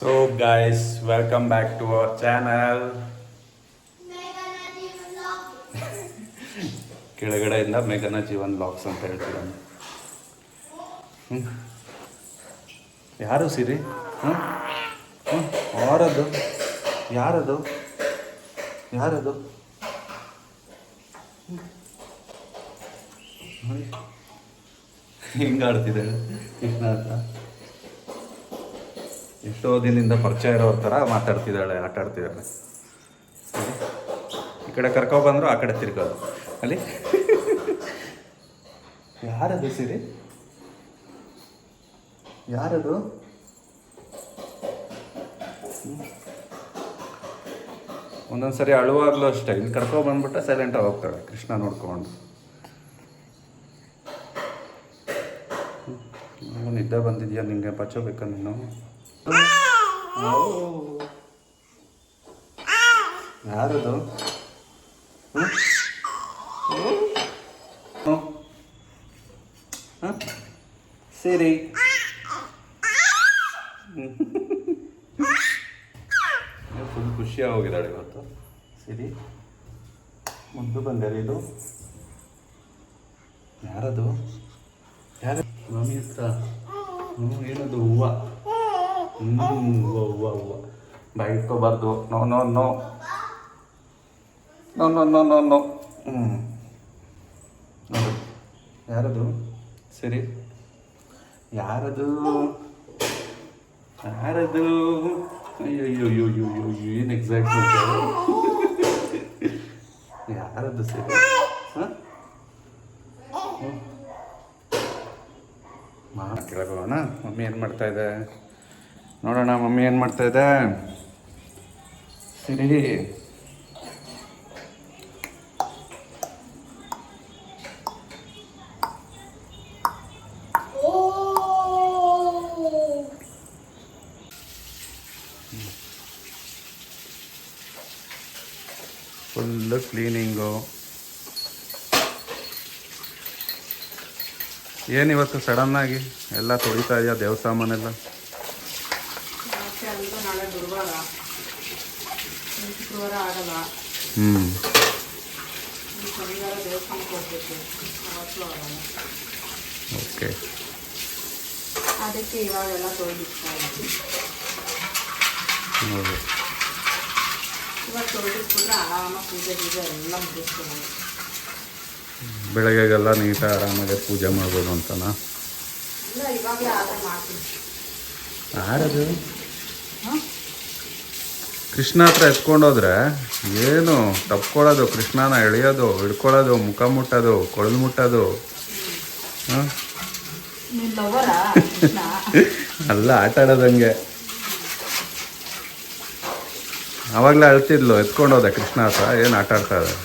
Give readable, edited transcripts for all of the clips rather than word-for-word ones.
So guys, welcome back to our channel. ಕೆಳಗಡೆಯಿಂದ ಮೇಘನ Jeevan blogs ಅಂತ ಹೇಳ್ತಿದ್ದಾನೆ. ಯಾರು ಸಿರಿ? ಯಾರದು ಯಾರದು ಯಾರದು? ಹಿಂಗಾಡ್ತಿದೆ ಕೃಷ್ಣ ಅಂತ. ಎಷ್ಟೋ ದಿನದಿಂದ ಪರಿಚಯ ಇರೋರ ಥರ ಮಾತಾಡ್ತಿದ್ದಾಳೆ, ಆಟ ಆಡ್ತಿದ್ದಾಳೆ. ಈ ಕಡೆ ಕರ್ಕೊಬಂದ್ರು ಆ ಕಡೆ ತಿರ್ಗೋದು ಅಲ್ಲಿ. ಯಾರದು ಸಿರಿ? ಯಾರದು? ಒಂದೊಂದ್ಸರಿ ಅಳುವಾಗ್ಲೂ ಅಷ್ಟೇ, ಇಲ್ಲಿ ಕರ್ಕೊಬಂದ್ಬಿಟ್ರೆ ಸೈಲೆಂಟಾಗಿ ಹೋಗ್ತಾಳೆ ಕೃಷ್ಣ ನೋಡ್ಕೊಂಡು. ನಿದ್ದೆ ಬಂದಿದ್ಯಾ ನಿಂಗೆ? ಪಚ್ಚೋಬೇಕಾ ನೀನು? ಯಾರದು? ಸರಿ, ಫುಲ್ ಖುಷಿಯಾಗಿ ಹೋಗಿದ್ದಾಳೆ ಇವತ್ತು ಸಿರಿ. ಮುದ್ದು ಬಂದರೆ ಇದು ಯಾರದು? ಯಾರ ಮಮ್ಮಿ ಹತ್ರ? ಏನದು? ಹೂವು. ಹೂವು ಹೂವು ಹೂವು ಬಾಯಿ ಇಟ್ಕೋಬಾರ್ದು. No no no no no no no no. ನೋಡು ಯಾರದು ಸರಿ? ಯಾರದು? ಯಾರದು? ಅಯ್ಯೋ ಅಯ್ಯೋ ಅಯ್ಯೋ ಅಯ್ಯೋ ಅಯ್ಯೋ, ಏನು ಎಕ್ಸಾಕ್ಟ್ ಯಾರದು ಸರಿ? ಹಾಂ, ಕೇಳೋಣ ಮಮ್ಮಿ ಏನು ಮಾಡ್ತಾ ಇದೆ ನೋಡೋಣ. ಮಮ್ಮಿ ಏನು ಮಾಡ್ತಾ ಇದೆ ಸರಿ? Full cleaning. ಏನಿವತ್ತು ಸಡನ್ನಾಗಿ ಎಲ್ಲ ತೊಳಿತಾ ಇದೆಯಾ ದೇವಸಾಮಾನೆಲ್ಲ? ಓಕೆ, ಅದಕ್ಕೆ ಇವಾಗೆಲ್ಲ ತೊಳೆದಿಸ್ತಾ ಇದ್ದೀವಿ. ಇವಾಗ ತೊಳೆದಿಸ್ಬಿಟ್ರೆ ಆರಾಮಾಗಿ ಪೂಜೆ ಎಲ್ಲ ಮುಗಿಸ್ತೀವಿ. ಬೆಳಗ್ಗೆಗೆಲ್ಲ ನೀಟಾಗಿ ಆರಾಮಾಗಿ ಪೂಜೆ ಮಾಡ್ಬೋದು ಅಂತನಾ? ಇಲ್ಲ, ಇವಾಗಲೇ ಆದ್ರೆ ಮಾಡ್ತೀನಿ. ಯಾರದು? ಕೃಷ್ಣ ಹತ್ರ ಎತ್ಕೊಂಡೋದ್ರೆ ಏನು ತಪ್ಕೊಳ್ಳೋದು, ಕೃಷ್ಣನ ಎಳೆಯೋದು, ಹಿಡ್ಕೊಳ್ಳೋದು, ಮುಖ ಮುಟ್ಟೋದು, ಕೊಳಲು ಮುಟ್ಟೋದು. ಹಾಂ, ಅಲ್ಲ ಆಟ ಆಡೋದಂಗೆ. ಆವಾಗಲೇ ಅಳ್ತಿದ್ಲು, ಎತ್ಕೊಂಡೋದೆ ಕೃಷ್ಣ ಹತ್ರ. ಏನು ಆಟ ಆಡ್ತಾ ಇದೆ?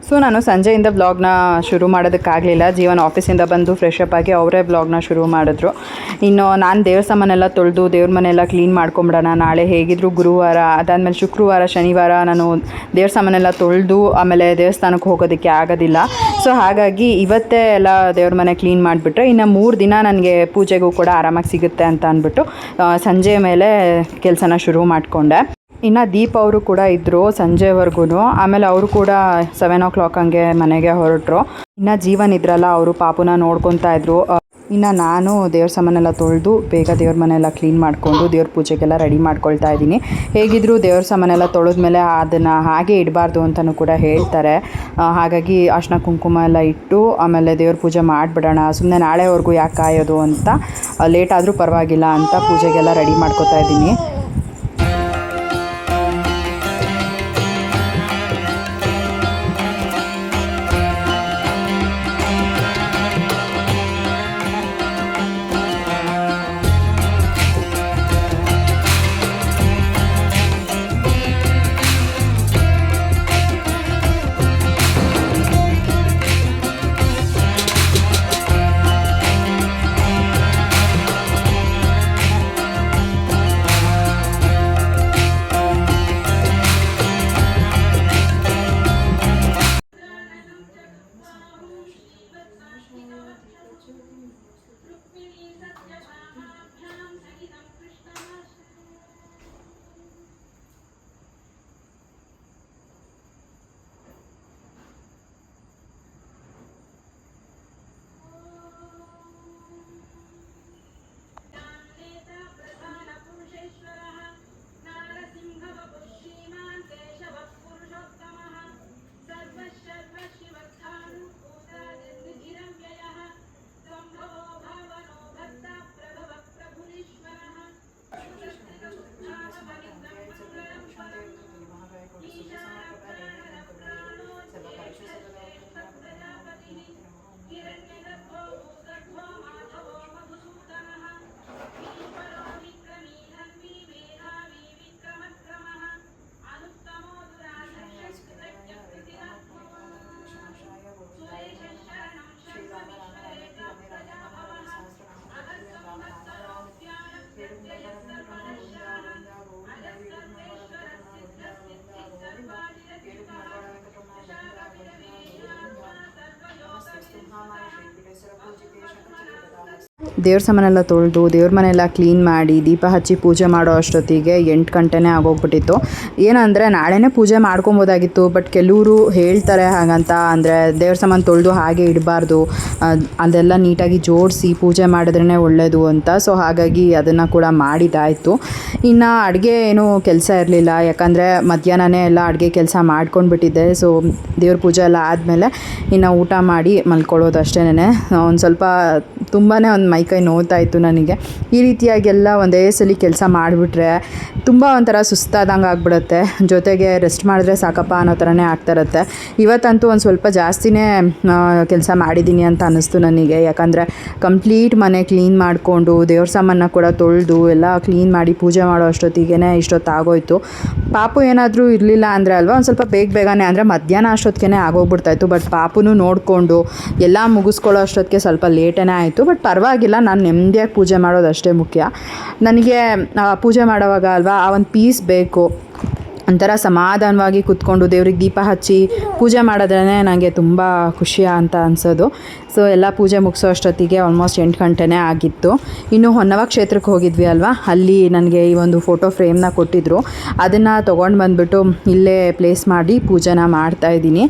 ಸೊ ನಾನು ಸಂಜೆಯಿಂದ ಬ್ಲಾಗ್ನ ಶುರು ಮಾಡೋದಕ್ಕಾಗಲಿಲ್ಲ. ಜೀವನ್ ಆಫೀಸಿಂದ ಬಂದು ಫ್ರೆಶ್ ಅಪ್ ಆಗಿ ಅವರೇ ಬ್ಲಾಗ್ನ ಶುರು ಮಾಡಿದ್ರು. ಇನ್ನು ನಾನು ದೇವ್ರ ಸಾಮಾನೆಲ್ಲ ತೊಳೆದು ದೇವ್ರ ಮನೆಯೆಲ್ಲ ಕ್ಲೀನ್ ಮಾಡ್ಕೊಂಬಿಡೋಣ. ನಾಳೆ ಹೇಗಿದ್ರು ಗುರುವಾರ, ಅದಾದಮೇಲೆ ಶುಕ್ರವಾರ ಶನಿವಾರ ನಾನು ದೇವ್ರ ಸಾಮಾನೆಲ್ಲ ತೊಳೆದು ಆಮೇಲೆ ದೇವಸ್ಥಾನಕ್ಕೆ ಹೋಗೋದಕ್ಕೆ ಆಗೋದಿಲ್ಲ. ಸೊ ಹಾಗಾಗಿ ಇವತ್ತೇ ಎಲ್ಲ ದೇವ್ರ ಮನೆ ಕ್ಲೀನ್ ಮಾಡಿಬಿಟ್ರೆ ಇನ್ನು 3 ದಿನ ನನಗೆ ಪೂಜೆಗೂ ಕೂಡ ಆರಾಮಾಗಿ ಸಿಗುತ್ತೆ ಅಂತ ಅಂದ್ಬಿಟ್ಟು ಸಂಜೆ ಮೇಲೆ ಕೆಲಸನ ಶುರು ಮಾಡಿಕೊಂಡೆ. ಇನ್ನು ದೀಪ್ ಅವರು ಕೂಡ ಇದ್ದರು ಸಂಜೆವರೆಗೂ. ಆಮೇಲೆ ಅವರು ಕೂಡ 7 o'clock ಹಂಗೆ ಮನೆಗೆ ಹೊರಟರು. ಇನ್ನು ಜೀವನ್ ಇದ್ರಲ್ಲ, ಅವರು ಪಾಪುನ ನೋಡ್ಕೊತಾ ಇದ್ರು. ಇನ್ನು ನಾನು ದೇವ್ರ ಸಾಮಾನೆಲ್ಲ ತೊಳೆದು ಬೇಗ ದೇವ್ರ ಮನೆಯೆಲ್ಲ ಕ್ಲೀನ್ ಮಾಡಿಕೊಂಡು ದೇವ್ರ ಪೂಜೆಗೆಲ್ಲ ರೆಡಿ ಮಾಡ್ಕೊಳ್ತಾ ಇದ್ದೀನಿ. ಹೇಗಿದ್ದರೂ ದೇವ್ರ ಸಾಮಾನೆಲ್ಲ ತೊಳೆದ್ಮೇಲೆ ಅದನ್ನು ಹಾಗೆ ಇಡಬಾರ್ದು ಅಂತಲೂ ಕೂಡ ಹೇಳ್ತಾರೆ. ಹಾಗಾಗಿ ಅರ್ಶಿನ ಕುಂಕುಮ ಎಲ್ಲ ಇಟ್ಟು ಆಮೇಲೆ ದೇವ್ರ ಪೂಜೆ ಮಾಡಿಬಿಡೋಣ, ಸುಮ್ಮನೆ ನಾಳೆವರೆಗೂ ಯಾಕೆ ಕಾಯೋದು ಅಂತ, ಲೇಟ್ ಆದರೂ ಪರವಾಗಿಲ್ಲ ಅಂತ ಪೂಜೆಗೆಲ್ಲ ರೆಡಿ ಮಾಡ್ಕೊತಾ ಇದ್ದೀನಿ. ದೇವ್ರ ಸಾಮಾನೆಲ್ಲ ತೊಳೆದು ದೇವ್ರ ಮನೆಯೆಲ್ಲ ಕ್ಲೀನ್ ಮಾಡಿ ದೀಪ ಹಚ್ಚಿ ಪೂಜೆ ಮಾಡೋ ಅಷ್ಟೊತ್ತಿಗೆ 8 ಗಂಟೆನೇ ಆಗೋಗ್ಬಿಟ್ಟಿತ್ತು. ಏನಂದರೆ ನಾಳೆನೇ ಪೂಜೆ ಮಾಡ್ಕೊಬೋದಾಗಿತ್ತು, ಬಟ್ ಕೆಲವರು ಹೇಳ್ತಾರೆ ಹಾಗಂತ, ಅಂದರೆ ದೇವ್ರ ಸಾಮಾನು ತೊಳೆದು ಹಾಗೆ ಇಡಬಾರ್ದು, ಅದೆಲ್ಲ ನೀಟಾಗಿ ಜೋಡಿಸಿ ಪೂಜೆ ಮಾಡಿದ್ರೇ ಒಳ್ಳೆಯದು ಅಂತ. ಸೊ ಹಾಗಾಗಿ ಅದನ್ನು ಕೂಡ ಮಾಡಿದ್ದಾಯಿತು. ಇನ್ನು ಅಡುಗೆ ಏನೂ ಕೆಲಸ ಇರಲಿಲ್ಲ, ಯಾಕಂದರೆ ಮಧ್ಯಾಹ್ನನೇ ಎಲ್ಲ ಅಡುಗೆ ಕೆಲಸ ಮಾಡ್ಕೊಂಡ್ಬಿಟ್ಟಿದ್ದೆ. ಸೊ ದೇವ್ರ ಪೂಜೆ ಎಲ್ಲ ಆದಮೇಲೆ ಇನ್ನು ಊಟ ಮಾಡಿ ಮಲ್ಕೊಳ್ಳೋದು ಅಷ್ಟೇನೆ. ಒಂದು ಸ್ವಲ್ಪ ತುಂಬಾ ಒಂದು ಮೈಕೈ ನೋವ್ತಾ ಇತ್ತು ನನಗೆ. ಈ ರೀತಿಯಾಗೆಲ್ಲ ಒಂದೇ ಸಲ ಕೆಲಸ ಮಾಡಿಬಿಟ್ರೆ ತುಂಬ ಒಂಥರ ಸುಸ್ತಾದಂಗೆ ಆಗ್ಬಿಡುತ್ತೆ, ಜೊತೆಗೆ ರೆಸ್ಟ್ ಮಾಡಿದ್ರೆ ಸಾಕಪ್ಪ ಅನ್ನೋ ಥರನೇ ಆಗ್ತಾಯಿರುತ್ತೆ. ಇವತ್ತಂತೂ ಒಂದು ಸ್ವಲ್ಪ ಜಾಸ್ತಿನೇ ಕೆಲಸ ಮಾಡಿದ್ದೀನಿ ಅಂತ ಅನ್ನಿಸ್ತು ನನಗೆ, ಯಾಕಂದರೆ ಕಂಪ್ಲೀಟ್ ಮನೆ ಕ್ಲೀನ್ ಮಾಡಿಕೊಂಡು ದೇವ್ರ ಸಾಮಾನ ಕೂಡ ತೊಳೆದು ಎಲ್ಲ ಕ್ಲೀನ್ ಮಾಡಿ ಪೂಜೆ ಮಾಡೋ ಅಷ್ಟೊತ್ತಿಗೆ ಇಷ್ಟೊತ್ತಾಗೋಯ್ತು. ಪಾಪು ಏನಾದರೂ ಇರಲಿಲ್ಲ ಅಂದರೆ ಅಲ್ವಾ ಒಂದು ಸ್ವಲ್ಪ ಬೇಗನೆ ಅಂದರೆ ಮಧ್ಯಾಹ್ನ ಅಷ್ಟೊತ್ತಿಗೆ ಆಗೋಗ್ಬಿಡ್ತಾಯಿತ್ತು. ಬಟ್ ಪಾಪುನೂ ನೋಡಿಕೊಂಡು ಎಲ್ಲ ಮುಗಿಸ್ಕೊಳ್ಳೋ ಅಷ್ಟೊತ್ತಿಗೆ ಸ್ವಲ್ಪ ಲೇಟೇ ಆಯಿತು. ಬಟ್ ಪರವಾಗಿಲ್ಲ, ನಾನು ನೆಮ್ಮದಿಯಾಗಿ ಪೂಜೆ ಮಾಡೋದು ಅಷ್ಟೇ ಮುಖ್ಯ ನನಗೆ. ಪೂಜೆ ಮಾಡೋವಾಗ ಅಲ್ವಾ ಆ ಒಂದು ಪೀಸ್ ಬೇಕು, ಒಂಥರ ಸಮಾಧಾನವಾಗಿ ಕೂತ್ಕೊಂಡು ದೇವ್ರಿಗೆ ದೀಪ ಹಚ್ಚಿ ಪೂಜೆ ಮಾಡಿದ್ರೇ ನನಗೆ ತುಂಬ ಖುಷಿ ಅಂತ ಅನಿಸೋದು. ಸೊ ಎಲ್ಲ ಪೂಜೆ ಮುಗಿಸೋ ಅಷ್ಟೊತ್ತಿಗೆ ಆಲ್ಮೋಸ್ಟ್ 8 ಗಂಟೆನೇ ಆಗಿತ್ತು. ಇನ್ನು ಹೊನ್ನವ ಕ್ಷೇತ್ರಕ್ಕೆ ಹೋಗಿದ್ವಿ ಅಲ್ವಾ, ಅಲ್ಲಿ ನನಗೆ ಈ ಒಂದು ಫೋಟೋ ಫ್ರೇಮ್ನ ಕೊಟ್ಟಿದ್ದರು. ಅದನ್ನು ತೊಗೊಂಡು ಬಂದುಬಿಟ್ಟು ಇಲ್ಲೇ ಪ್ಲೇಸ್ ಮಾಡಿ ಪೂಜೆನ ಮಾಡ್ತಾಯಿದ್ದೀನಿ.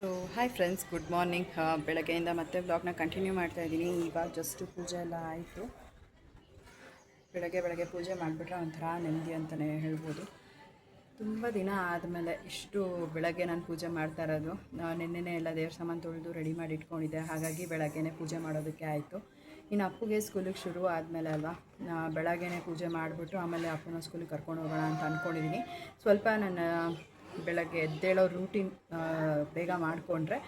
So hi friends, good morning. ಬೆಳಗ್ಗೆಯಿಂದ ಮತ್ತೆ ಬ್ಲಾಗ್ನ ಕಂಟಿನ್ಯೂ ಮಾಡ್ತಾಯಿದ್ದೀನಿ. ಇವಾಗ ಜಸ್ಟು ಪೂಜೆ ಎಲ್ಲ ಆಯಿತು. ಬೆಳಗ್ಗೆ ಪೂಜೆ ಮಾಡಿಬಿಟ್ರೆ ಒಂಥರ ನೆಮ್ಮದಿ ಅಂತಲೇ ಹೇಳ್ಬೋದು. ತುಂಬ ದಿನ ಆದಮೇಲೆ ಇಷ್ಟು ಬೆಳಗ್ಗೆ ನಾನು ಪೂಜೆ ಮಾಡ್ತಾ ಇರೋದು. ನಿನ್ನೆನೇ ಎಲ್ಲ ದೇವ್ರ ಸಾಮಾನು ತೊಳೆದು ರೆಡಿ ಮಾಡಿ ಇಟ್ಕೊಂಡಿದ್ದೆ, ಹಾಗಾಗಿ ಬೆಳಗ್ಗೆನೇ ಪೂಜೆ ಮಾಡೋದಕ್ಕೆ ಆಯಿತು. ಇನ್ನು ಅಪ್ಪುಗೆ ಸ್ಕೂಲಿಗೆ ಶುರು ಆದಮೇಲೆ ಅಲ್ವಾ, ಬೆಳಗ್ಗೆನೇ ಪೂಜೆ ಮಾಡಿಬಿಟ್ಟು ಆಮೇಲೆ ಅಪ್ಪನ ಸ್ಕೂಲಿಗೆ ಕರ್ಕೊಂಡು ಹೋಗೋಣ ಅಂತ ಅಂದ್ಕೊಂಡಿದ್ದೀನಿ. ಸ್ವಲ್ಪ ನನ್ನ ಬೆಳಗ್ಗೆ ಎದ್ದೇಳೋ ರೂಟೀನ್ ಬೇಗ ಮಾಡಿಕೊಂಡ್ರೆ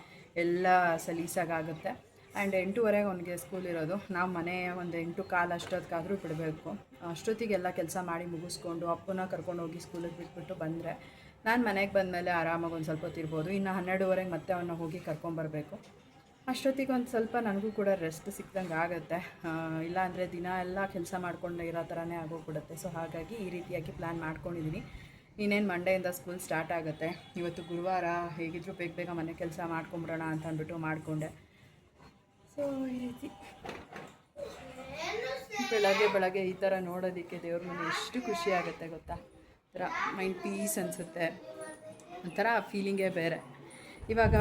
ಎಲ್ಲ ಸಲೀಸಾಗುತ್ತೆ. ಆ್ಯಂಡ್ 8:30 ಅವನಿಗೆ ಸ್ಕೂಲ್ ಇರೋದು. ನಾವು ಮನೆ ಒಂದು 8:15 ಅಷ್ಟೊತ್ತಿಗಾದರೂ ಬಿಡಬೇಕು. ಅಷ್ಟೊತ್ತಿಗೆಲ್ಲ ಕೆಲಸ ಮಾಡಿ ಮುಗಿಸ್ಕೊಂಡು ಅಪ್ಪನ ಕರ್ಕೊಂಡೋಗಿ ಸ್ಕೂಲಿಗೆ ಬಿಟ್ಬಿಟ್ಟು ಬಂದರೆ ನಾನು ಮನೆಗೆ ಬಂದಮೇಲೆ ಆರಾಮಾಗಿ ಒಂದು ಸ್ವಲ್ಪ ಹೊತ್ತಿರ್ಬೋದು. ಇನ್ನು 12:30 ಮತ್ತೆ ಅವನ್ನ ಹೋಗಿ ಕರ್ಕೊಂಬರಬೇಕು. ಅಷ್ಟೊತ್ತಿಗೆ ಒಂದು ಸ್ವಲ್ಪ ನನಗೂ ಕೂಡ ರೆಸ್ಟ್ ಸಿಕ್ದಂಗೆ ಆಗುತ್ತೆ. ಇಲ್ಲಾಂದರೆ ದಿನ ಎಲ್ಲ ಕೆಲಸ ಮಾಡ್ಕೊಂಡು ಇರೋ ಥರನೇ ಆಗೋಗ್ಬಿಡುತ್ತೆ. ಸೊ ಹಾಗಾಗಿ ಈ ರೀತಿಯಾಗಿ ಪ್ಲ್ಯಾನ್ ಮಾಡ್ಕೊಂಡಿದ್ದೀನಿ. ಇನ್ನೇನು ಮಂಡೆಯಿಂದ ಸ್ಕೂಲ್ ಸ್ಟಾರ್ಟ್ ಆಗುತ್ತೆ. ಇವತ್ತು ಗುರುವಾರ, ಹೇಗಿದ್ದರೂ ಬೇಗ ಮನೆ ಕೆಲಸ ಮಾಡ್ಕೊಂಬಿಡೋಣ ಅಂತ ಅಂದ್ಬಿಟ್ಟು ಮಾಡಿಕೊಂಡೆ. ಸೊ ಈ ರೀತಿ ಬೆಳಗ್ಗೆ ಈ ಥರ ನೋಡೋದಕ್ಕೆ ದೇವ್ರ ಮನೆ ಎಷ್ಟು ಖುಷಿ ಆಗುತ್ತೆ ಗೊತ್ತಾ. ಒಂಥರ ಮೈಂಡ್ ಪೀಸ್ ಅನಿಸುತ್ತೆ, ಒಂಥರ ಫೀಲಿಂಗೇ ಬೇರೆ. ಇವಾಗ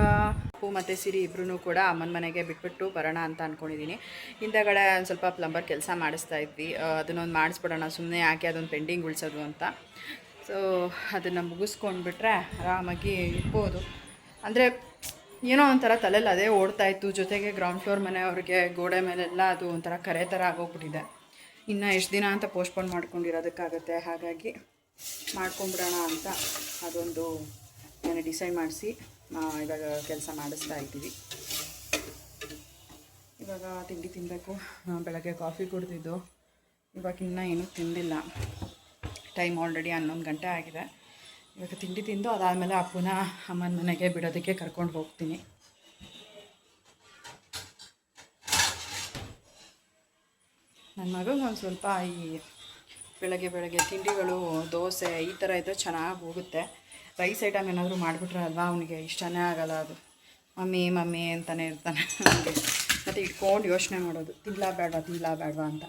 ಅಪ್ಪು ಮತ್ತು ಸಿರಿ ಇಬ್ಬರೂ ಕೂಡ ಅಮ್ಮನ ಮನೆಗೆ ಬಿಟ್ಬಿಟ್ಟು ಬರೋಣ ಅಂತ ಅಂದ್ಕೊಂಡಿದ್ದೀನಿ. ಹಿಂದಗಡೆ ಒಂದು ಸ್ವಲ್ಪ ಪ್ಲಂಬರ್ ಕೆಲಸ ಮಾಡಿಸ್ತಾ ಇದ್ವಿ, ಅದನ್ನೊಂದು ಮಾಡಿಸ್ಬಿಡೋಣ, ಸುಮ್ಮನೆ ಯಾಕೆ ಅದೊಂದು ಪೆಂಡಿಂಗ್ ಉಳಿಸೋದು ಅಂತ. ಸೊ ಅದನ್ನು ಮುಗಿಸ್ಕೊಂಡ್ಬಿಟ್ರೆ ಆರಾಮಾಗಿ ಇರ್ಬೋದು. ಅಂದರೆ ಏನೋ ಒಂಥರ ತಲೆಯಲ್ಲಿ ಅದೇ ಓಡ್ತಾಯಿತ್ತು. ಜೊತೆಗೆ ಗ್ರೌಂಡ್ ಫ್ಲೋರ್ ಮನೆಯವ್ರಿಗೆ ಗೋಡೆ ಮೇಲೆಲ್ಲ ಅದು ಒಂಥರ ಕರೆ ಥರ ಆಗೋಗ್ಬಿಟ್ಟಿದೆ. ಇನ್ನು ಎಷ್ಟು ದಿನ ಅಂತ ಪೋಸ್ಟ್ಪೋನ್ ಮಾಡ್ಕೊಂಡಿರೋದಕ್ಕಾಗತ್ತೆ. ಹಾಗಾಗಿ ಮಾಡ್ಕೊಂಬಿಡೋಣ ಅಂತ ಅದೊಂದು ನಾನು ಡಿಸೈಡ್ ಮಾಡಿಸಿ ಇವಾಗ ಕೆಲಸ ಮಾಡಿಸ್ತಾ ಇದ್ದೀವಿ. ಇವಾಗ ತಿಂಡಿ ತಿನ್ನಬೇಕು. ಬೆಳಗ್ಗೆ ಕಾಫಿ ಕುಡಿದಿದ್ದು, ಇವಾಗ ಇನ್ನೂ ಏನೂ ತಿಂದಿಲ್ಲ. ಟೈಮ್ ಆಲ್ರೆಡಿ 11 ಗಂಟೆ ಆಗಿದೆ. ಇವಾಗ ತಿಂಡಿ ತಿಂದು ಅದಾದಮೇಲೆ ಅಪ್ಪನ ಅಮ್ಮನ ಮನೆಗೆ ಬಿಡೋದಕ್ಕೆ ಕರ್ಕೊಂಡು ಹೋಗ್ತೀನಿ. ನನ್ನ ಮಗನಿಗೆ ಒಂದು ಸ್ವಲ್ಪ ಈ ಬೆಳಗ್ಗೆ ತಿಂಡಿಗಳು, ದೋಸೆ ಈ ಥರ ಇದ್ದರೆ ಚೆನ್ನಾಗಿ ಹೋಗುತ್ತೆ. ರೈಸ್ ಐಟಮ್ ಏನಾದರೂ ಮಾಡಿಬಿಟ್ರೆ ಅಲ್ವಾ ಅವನಿಗೆ ಇಷ್ಟನೇ ಆಗೋಲ್ಲ. ಅದು ಮಮ್ಮಿ ಅಂತಲೇ ಇರ್ತಾನೆ. ಅವನಿಗೆ ಮತ್ತು ಇಟ್ಕೊಂಡು ಯೋಚನೆ ಮಾಡೋದು, ತಿನ್ನಲ ಬೇಡವಾ ಅಂತ.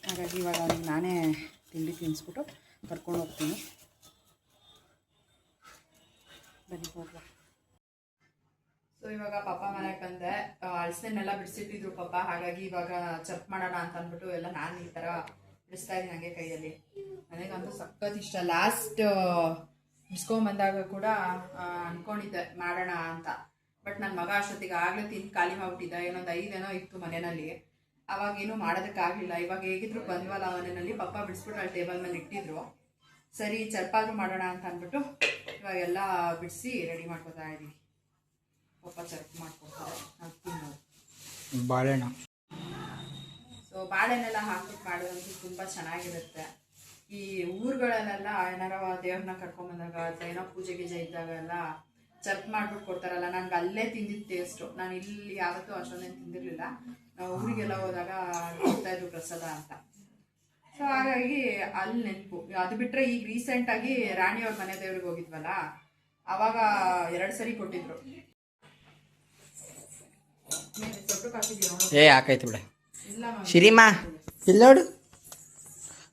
ಹಾಗಾಗಿ ಇವಾಗ ಅವನಿಗೆ ನಾನೇ ತಿಂಡಿ ತಿನ್ನಿಸ್ಬಿಟ್ಟು ಕರ್ಕೊಂಡು ಹೋಗ್ತೀನಿ. ಬನ್ನಿ ಹೋಗುವ. ಸೊ ಇವಾಗ ಪಪ್ಪ ಮನೆಗೆ ಬಂದೆ. ಅಳಸನ್ನೆಲ್ಲ ಬಿಡಿಸಿಟ್ಟಿದ್ರು ಪಪ್ಪ, ಹಾಗಾಗಿ ಇವಾಗ ಚಪ್ ಮಾಡೋಣ ಅಂತ ಅಂದ್ಬಿಟ್ಟು ಎಲ್ಲ ನಾನು ಈ ಥರ ಬಿಡಿಸ್ತಾ ಇದ್ದೀನಿ ಹಂಗೆ ಕೈಯಲ್ಲಿ. ನನಗಂತೂ ಸಖತ್ ಇಷ್ಟ. ಲಾಸ್ಟ್ ಬಿಡಿಸ್ಕೊಂಬಂದಾಗ ಕೂಡ ಅಂದ್ಕೊಂಡಿದ್ದೆ ಮಾಡೋಣ ಅಂತ. ಬಟ್ ನನ್ನ ಮಗ ಅಷ್ಟೊತ್ತಿಗೆ ಆಗಲೇ ತಿಂದು ಖಾಲಿ ಮಾಡಿಬಿಟ್ಟಿದ್ದ. ಏನೊಂದು 5 ಏನೋ ಇತ್ತು ಮನೆಯಲ್ಲಿ. ಅವಾಗೇನು ಮಾಡೋದಕ್ಕಾಗಲಿಲ್ಲ. ಇವಾಗ ಹೇಗಿದ್ರು ಬಂದ್ವಲ್ಲ ಮನೆಯಲ್ಲಿ, ಪಪ್ಪ ಬಿಡಿಸ್ಬಿಟ್ಟು ಅಲ್ಲಿ ಟೇಬಲ್ ಮೇಲೆ ಇಟ್ಟಿದ್ರು. ಸರಿ ಚರ್ಪಾದ್ರೂ ಮಾಡೋಣ ಅಂತ ಅಂದ್ಬಿಟ್ಟು ಇವಾಗೆಲ್ಲ ಬಿಡಿಸಿ ರೆಡಿ ಮಾಡ್ಕೊತಾ ಇದ್ದೀವಿ. ಪಪ್ಪ ಚರ್ಕ್ ಮಾಡ್ಕೊಡ್ತಾರೆ ಅದು ತಿನ್ನೋದು. ಬಾಳೆಹಣ್ಣು. ಸೊ ಬಾಳೆನೆಲ್ಲ ಹಾಕ್ಬಿಟ್ಟು ಮಾಡೋದಂತೂ ತುಂಬ ಚೆನ್ನಾಗಿರುತ್ತೆ. ಈ ಊರುಗಳಲ್ಲೆಲ್ಲ ಏನಾರ ದೇವ್ರನ್ನ ಕರ್ಕೊಂಬಂದಾಗ ಅಥವಾ ಏನೋ ಪೂಜೆ ಗೀಜೆ ಇದ್ದಾಗ ಎಲ್ಲ ಚರ್ಕ್ ಮಾಡ್ಬಿಟ್ಟು ಕೊಡ್ತಾರಲ್ಲ, ನನಗೆ ಅಲ್ಲೇ ತಿಂದಿದ್ದು ಟೇಸ್ಟು. ನಾನು ಇಲ್ಲಿ ಯಾವತ್ತೂ ಅಷ್ಟೊಂದೇನು ತಿಂದಿರಲಿಲ್ಲ. ನಾವು ಊರಿಗೆಲ್ಲ ಹೋದಾಗ ಕೊಡ್ತಾಯಿದ್ರು ಪ್ರಸಾದ ಅಂತ. ಸೊ ಹಾಗಾಗಿ ಅಲ್ಲಿ ನೆನಪು. ಅದು ಬಿಟ್ಟರೆ ಈಗ ರೀಸೆಂಟಾಗಿ ರಾಣಿಯವ್ರ ಮನೆ ದೇವ್ರಿಗೆ ಹೋಗಿದ್ವಲ್ಲ, ಅವಾಗ 2 ಸರಿ ಕೊಟ್ಟಿದ್ರು. ಏ ಹಾಕೈತೆ ಬಿಡ ಶಿರಿಮಾ ಇಲ್ಲೋಡು.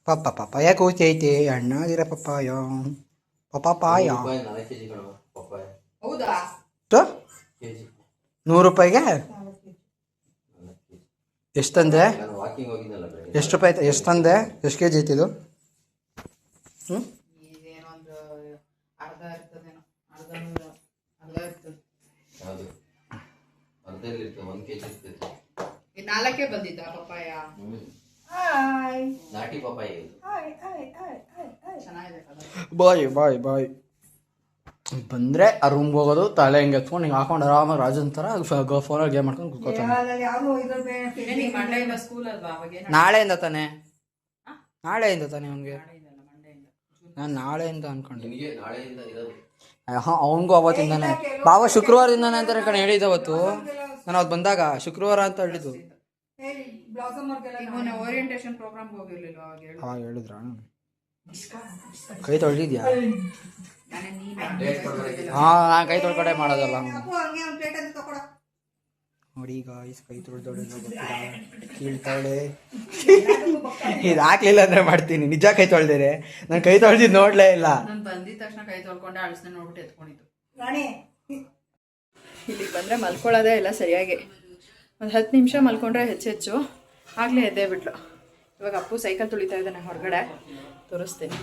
ಪಪ್ಪಾಯ ಕೂತೈತೆ ಅಣ್ಣಾದಿರ ಪಪ್ಪಾಯ ಪಪ್ಪಾಯ. ಹೌದಾ? 100 ರೂಪಾಯಿಗೆ ಎಷ್ಟು ತಂದೆ? ಎಷ್ಟು ರೂಪಾಯಿ? ಎಷ್ಟು ತಂದೆ? ಎಷ್ಟು ಕೆ ಜಿ ಐತಿದು? ಇದೇನೊಂದು ಅರ್ಧ ಇರ್ತದೇನೋ, ಅರ್ಧ ಇರ್ತದೆ. ಈ 4 ಬಂದಿದ್ದ ಪಪ್ಪಾಯ. ನಾಟಿ ಪಪ್ಪಾಯ ಚೆನ್ನಾಗಿದೆ ಕಲರ್. ಬಾಯ್ ಬಂದರೆ ಆ ರೂಮ್ಗೆ ಹೋಗೋದು, ತಲೆ ಹಿಂಗೆ ಎತ್ಕೊಂಡು ಹಿಂಗೆ ಹಾಕೊಂಡು ಆರಾಮಾಗಿ ರಾಜನ್ ಥರ ಫೋನಲ್ಲಿ ಗೇಮ್ ಮಾಡ್ಕೊಂಡು ಕೂತ್ಕೋತಾನೆ. ಮಂಡೆಯಿಂದ ಸ್ಕೂಲ್ ಅಲ್ವಾ ಅವಾಗ? ನಾಳೆಯಿಂದ ತಾನೆ ಅವನಿಗೆ. ನಾನು ನಾಳೆಯಿಂದ ಅನ್ಕೊಂಡೆ. ನಿನಗೆ ನಾಳೆಯಿಂದ ಇರೋದು. ಹಾಂ, ಅವನಿಗೂ ಅವತ್ತಿಂದಾನೆ. ಬಾವ ಶುಕ್ರವಾರದಿಂದಾನೆ ಅಂತಾನೆ ಕಣೆ ಹೇಳಿದ್ದು ಅವತ್ತು. ನಾನು ಅವತ್ತು ಬಂದಾಗ ಶುಕ್ರವಾರ ಅಂತ ಹೇಳಿದ್ದು. ಓರಿಯಂಟೇಷನ್ ಪ್ರೋಗ್ರಾಮ್ ಹೋಗಿರ್ಲಿಲ್ಲ ಅವಾಗ ಹೇಳಿದ್ರ? ಕೈ ತೊಳೆದಿದ್ಯಾ? ಹಾಂ, ನಾನು ಕೈ ತೊಳ್ಕಡೆ ಮಾಡೋದಲ್ಲ ನೋಡಿ ಗಾಯ್ಸ್. ಕೈ ತೊಳ್ದೊಡೆ ಕೀಳ್ತಾಳೆ. ಇದು ಹಾಕ್ಲಿಲ್ಲ ಅಂದ್ರೆ ಮಾಡ್ತೀನಿ. ನಿಜ ಕೈ ತೊಳ್ದೇನೆ. ನಾನು ಕೈ ತೊಳ್ದಿದ್ದು ನೋಡ್ಲೇ ಇಲ್ಲ. ನಾನು ಬಂದಿದ ತಕ್ಷಣ ಕೈ ತೊಳ್ಕೊಂಡೆ ಅಳಿಸ್ನ ನೋಡ್ಬಿಟ್ಟು ಎತ್ಕೊಂಡಿದ್ದು. ಇಲ್ಲಿಗೆ ಬಂದರೆ ಮಲ್ಕೊಳ್ಳೋದೇ ಇಲ್ಲ ಸರಿಯಾಗಿ. ಒಂದು 10 ನಿಮಿಷ ಮಲ್ಕೊಂಡ್ರೆ ಹೆಚ್ಚು ಆಗಲೇ ಎದ್ದೇ ಬಿಟ್ಲು. ಇವಾಗ ಅಪ್ಪು ಸೈಕಲ್ ತುಳಿತಾ ಇದ್ದಾನೆ ಹೊರಗಡೆ, ತೋರಿಸ್ತೀನಿ.